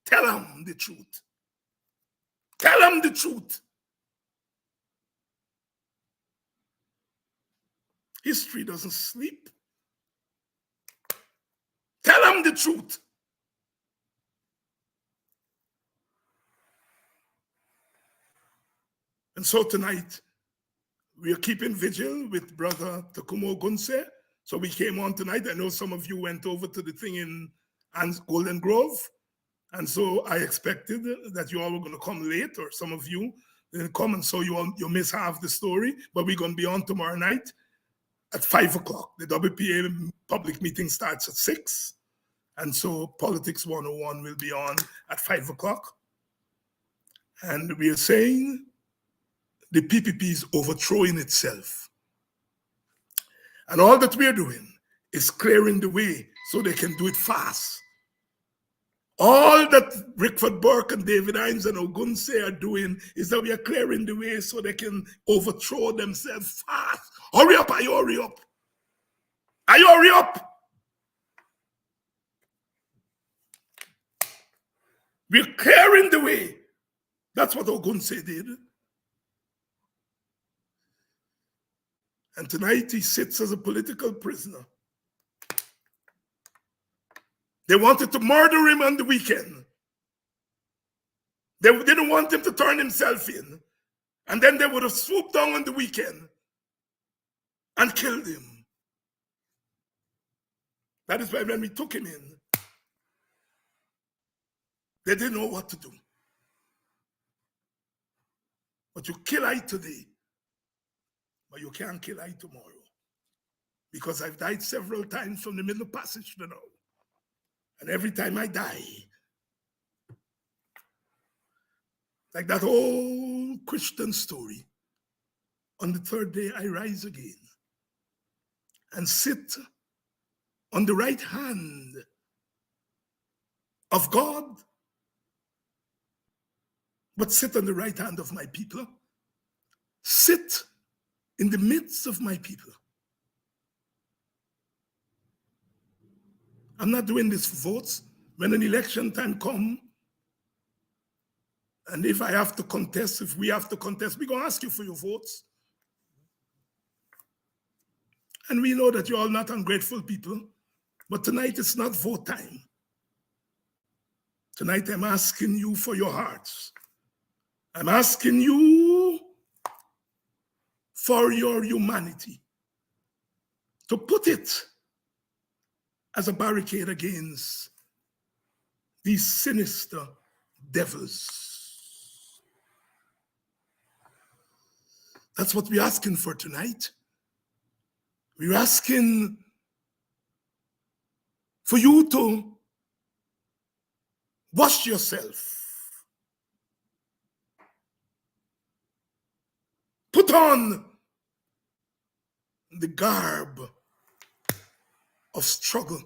tell him the truth. Tell him the truth. History doesn't sleep. Tell him the truth. And so tonight, we are keeping vigil with Brother Takumo Gunse. So we came on tonight. I know some of you went over to the thing in Golden Grove. And so I expected that you all were going to come late, or some of you didn't come, and so you miss half the story. But we're going to be on tomorrow night at 5 o'clock. The WPA public meeting starts at 6. And so Politics 101 will be on at 5 o'clock. And we are saying the PPP is overthrowing itself. And all that we're doing is clearing the way so they can do it fast. All that Rickford Burke and David Hines and Ogunse are doing is that we are clearing the way so they can overthrow themselves fast. Hurry up, I hurry up. I hurry up. We're clearing the way. That's what Ogunse did. And tonight he sits as a political prisoner. They wanted to murder him on the weekend. They didn't want him to turn himself in. And then they would have swooped down on the weekend and killed him. That is why when we took him in, they didn't know what to do. But you kill I today, but you can't kill I tomorrow. Because I've died several times from the Middle Passage to now. And every time I die, like that old Christian story, on the third day I rise again and sit on the right hand of God, but sit on the right hand of my people, sit in the midst of my people. I'm not doing this for votes. When an election time comes, and if I have to contest, if we have to contest, we're going to ask you for your votes. And we know that you're all not ungrateful people, but tonight it's not vote time. Tonight I'm asking you for your hearts. I'm asking you for your humanity, to put it as a barricade against these sinister devils. That's what we're asking for tonight. We're asking for you to wash yourself. Put on the garb of struggle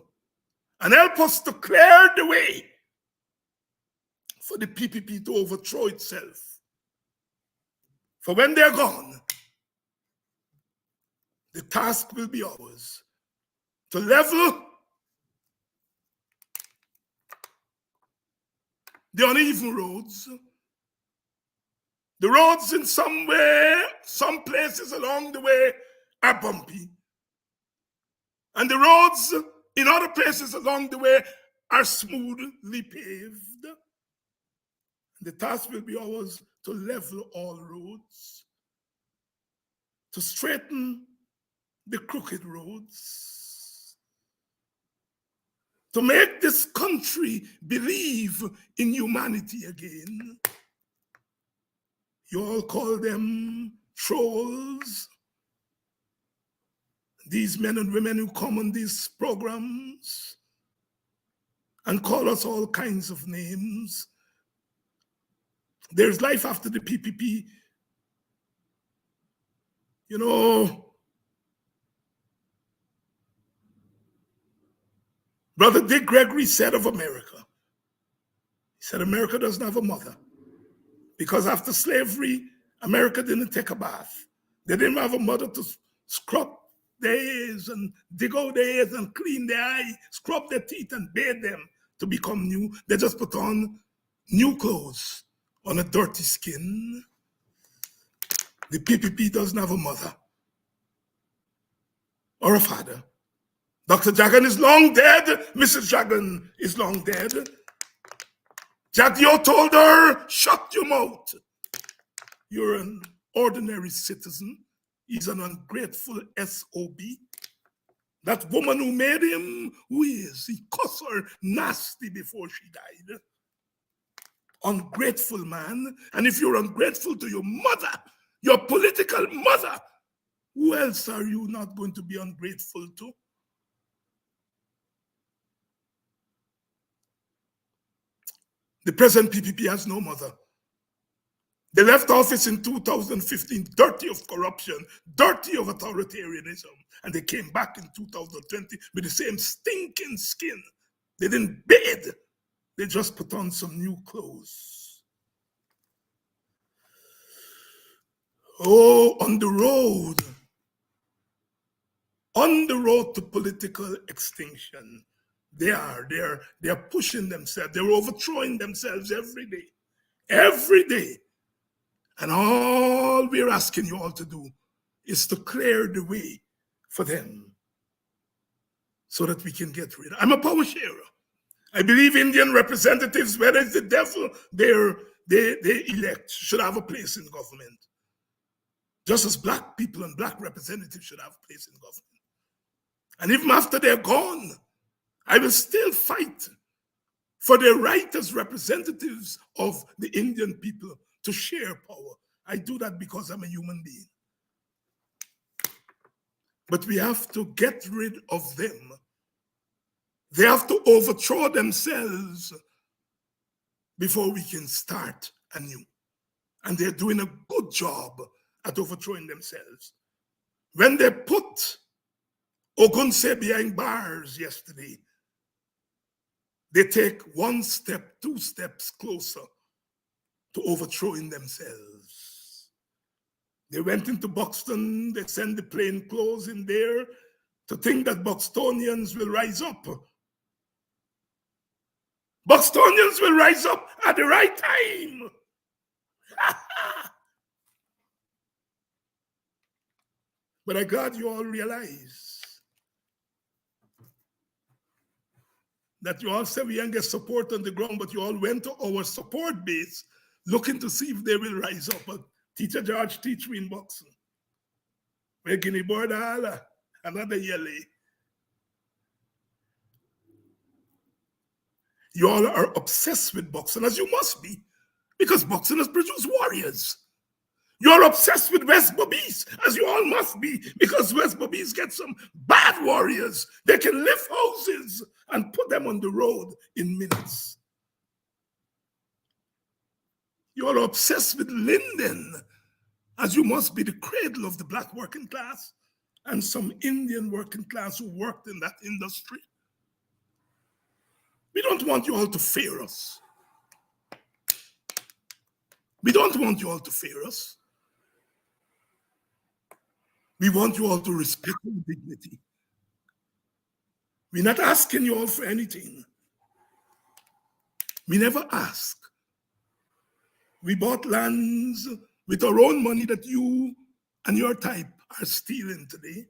and help us to clear the way for the PPP to overthrow itself. For when they're gone, the task will be ours to level the uneven roads. The roads in some places along the way are bumpy. And the roads in other places along the way are smoothly paved. The task will be ours to level all roads, to straighten the crooked roads, to make this country believe in humanity again. You all call them trolls. These men and women who come on these programs and call us all kinds of names. There's life after the PPP. You know, Brother Dick Gregory said of America, he said America doesn't have a mother because after slavery, America didn't take a bath. They didn't have a mother to scrub their ears and dig out their ears and clean their eye, scrub their teeth and bathe them to become new. They just put on new clothes on a dirty skin. The PPP doesn't have a mother or a father. Dr. Jagan is long dead. Mrs. Jagan is long dead. Jagdio told her, shut your mouth. You're an ordinary citizen. He's an ungrateful SOB. That woman who made him, who is? He cussed her nasty before she died. Ungrateful man. And if you're ungrateful to your mother, your political mother, who else are you not going to be ungrateful to? The present PPP has no mother. They left office in 2015, dirty of corruption, dirty of authoritarianism, and they came back in 2020 with the same stinking skin. They didn't bathe. They just put on some new clothes. Oh, on the road to political extinction, they're pushing themselves. They're overthrowing themselves every day. And all we're asking you all to do is to clear the way for them so that we can get rid of. I'm a power sharer. I believe Indian representatives, whether it's the devil they elect, should have a place in government. Just as black people and black representatives should have a place in government. And even after they're gone, I will still fight for their right as representatives of the Indian people to share power. I do that because I'm a human being. But we have to get rid of them. They have to overthrow themselves before we can start anew. And they're doing a good job at overthrowing themselves. When they put Ogunse behind bars yesterday, they take one step, 2 steps closer to overthrowing themselves. They went into Buxton, they sent the plain clothes in there to think that Buxtonians will rise up. Buxtonians will rise up at the right time. But I'm glad you all realize that you all said we ain't get support on the ground, but you all went to our support base looking to see if they will rise up. But Teacher George teach me in Buxton. We're Guinea border, another yellow. You all are obsessed with Buxton, as you must be, because Buxton has produced warriors. You're obsessed with West Bobbies, as you all must be, because West Bobbies get some bad warriors. They can lift houses and put them on the road in minutes. You're obsessed with Linden, as you must be the cradle of the black working class and some Indian working class who worked in that industry. We don't want you all to fear us. We don't want you all to fear us. We want you all to respect our dignity. We're not asking you all for anything. We never ask. We bought lands with our own money that you and your type are stealing today.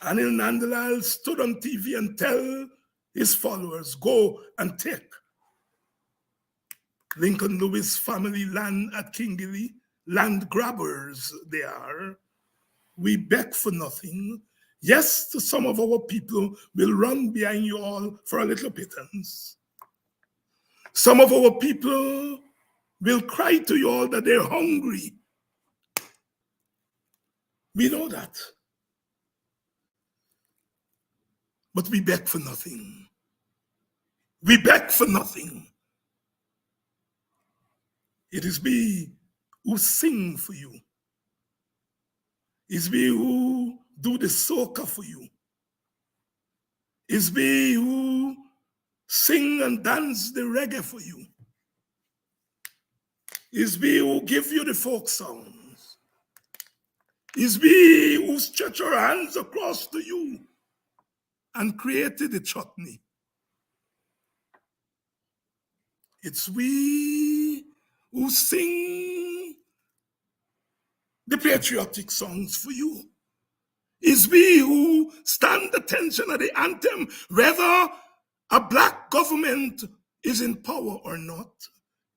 Anil Nandalal stood on TV and tell his followers, go and take Lincoln Lewis family land at Kingley. Land grabbers they are. We beg for nothing. Yes, some of our people will run behind you all for a little pittance. Some of our people will cry to you all that they're hungry. We know that. But we beg for nothing. We beg for nothing. It is we who sing for you. It's we who do the soca for you. It's we who sing and dance the reggae for you. It's we who give you the folk songs. It's we who stretch our hands across to you and created the chutney. It's we who sing the patriotic songs for you. It's we who stand attention at the anthem, whether a black government is in power or not.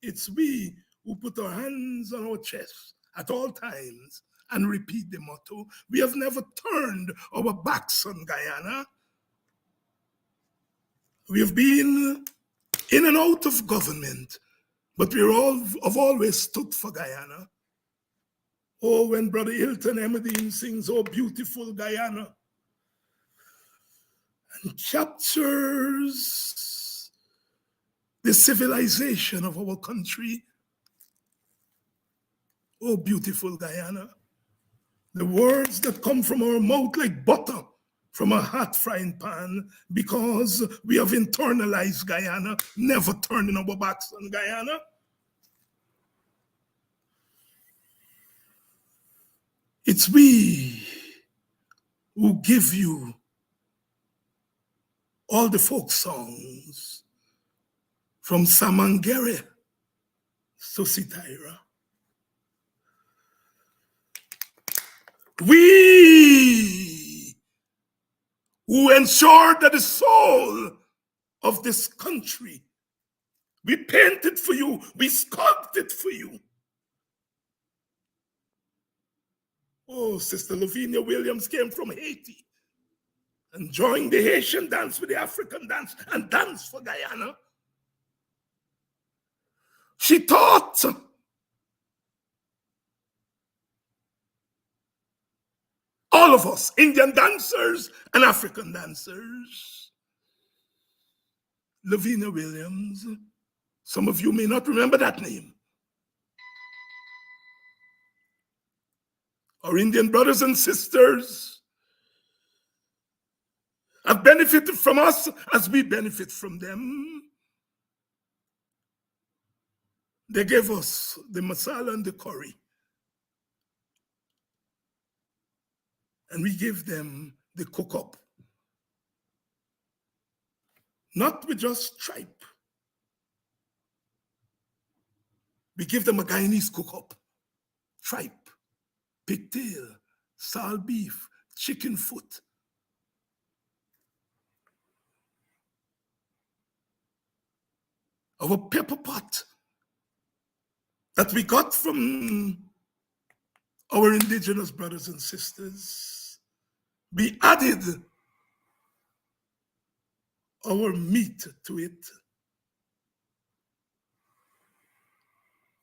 It's we who put our hands on our chests at all times and repeat the motto. We have never turned our backs on Guyana. We have been in and out of government, but have always stood for Guyana. Oh, when Brother Hilton Emmerdine sings, "Oh, beautiful Guyana," and captures the civilization of our country. Oh, beautiful Guyana. The words that come from our mouth like butter from a hot frying pan, because we have internalized Guyana, never turning our backs on Guyana. It's we who give you all the folk songs from Samangere to Sitaira. We who ensured that the soul of this country, we painted for you, we sculpted for you. Oh, Sister Lavinia Williams came from Haiti and joined the Haitian dance with the African dance and danced for Guyana. She taught all of us, Indian dancers and African dancers. Lavinia Williams, some of you may not remember that name. Our Indian brothers and sisters have benefited from us as we benefit from them. They gave us the masala and the curry. And we give them the cook-up. Not with just tripe. We give them a Guyanese cook-up. Tripe, pigtail, salt beef, chicken foot. Our pepper pot that we got from our indigenous brothers and sisters. We added our meat to it.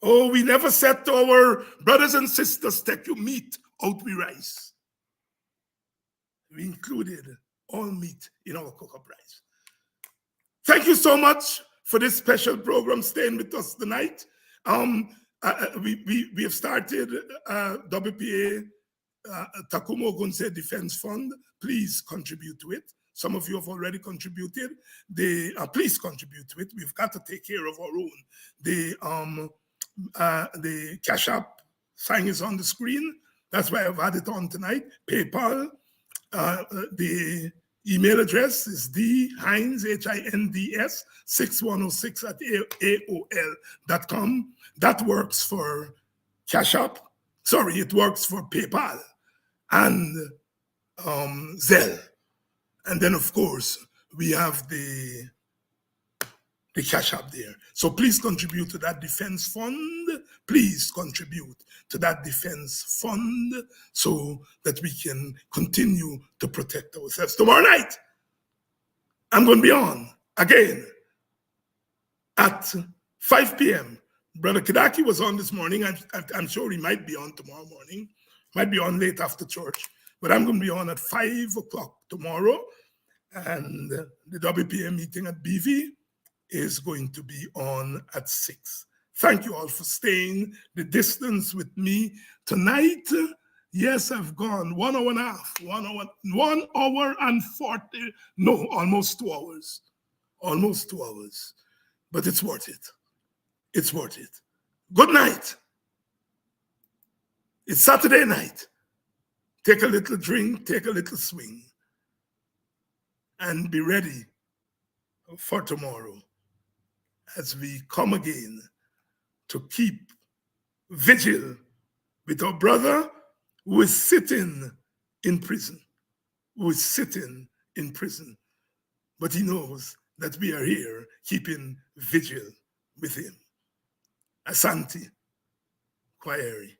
Oh, we never said to our brothers and sisters, take your meat out with rice. We included all meat in our cook-up rice. Thank you so much for this special program staying with us tonight. We have started WPA Takumo Gunse Defense Fund. Please contribute to it. Some of you have already contributed. Please contribute to it. We've got to take care of our own. The Cash App sign is on the screen. That's why I've had it on tonight. PayPal, the email address is dhinds, Hinds, 6106 at AOL.com. That works for Cash App. Sorry, it works for PayPal and Zelle. And then, of course, we have the Cash App there. So please contribute to that defense fund. Please contribute to that defense fund so that we can continue to protect ourselves. Tomorrow night, I'm going to be on again at 5 p.m. Brother Kadaki was on this morning. I'm sure he might be on tomorrow morning. Might be on late after church. But I'm going to be on at 5 o'clock tomorrow. And the WPM meeting at BV is going to be on at 6. Thank you all for staying the distance with me tonight. Yes, I've gone 1 hour and a half, 1 hour and 40, no, almost 2 hours. Almost 2 hours. But it's worth it. It's worth it. Good night. It's Saturday night. Take a little drink, take a little swing, and be ready for tomorrow as we come again to keep vigil with our brother who is sitting in prison, who is sitting in prison. But he knows that we are here keeping vigil with him. Asante Kwaheri.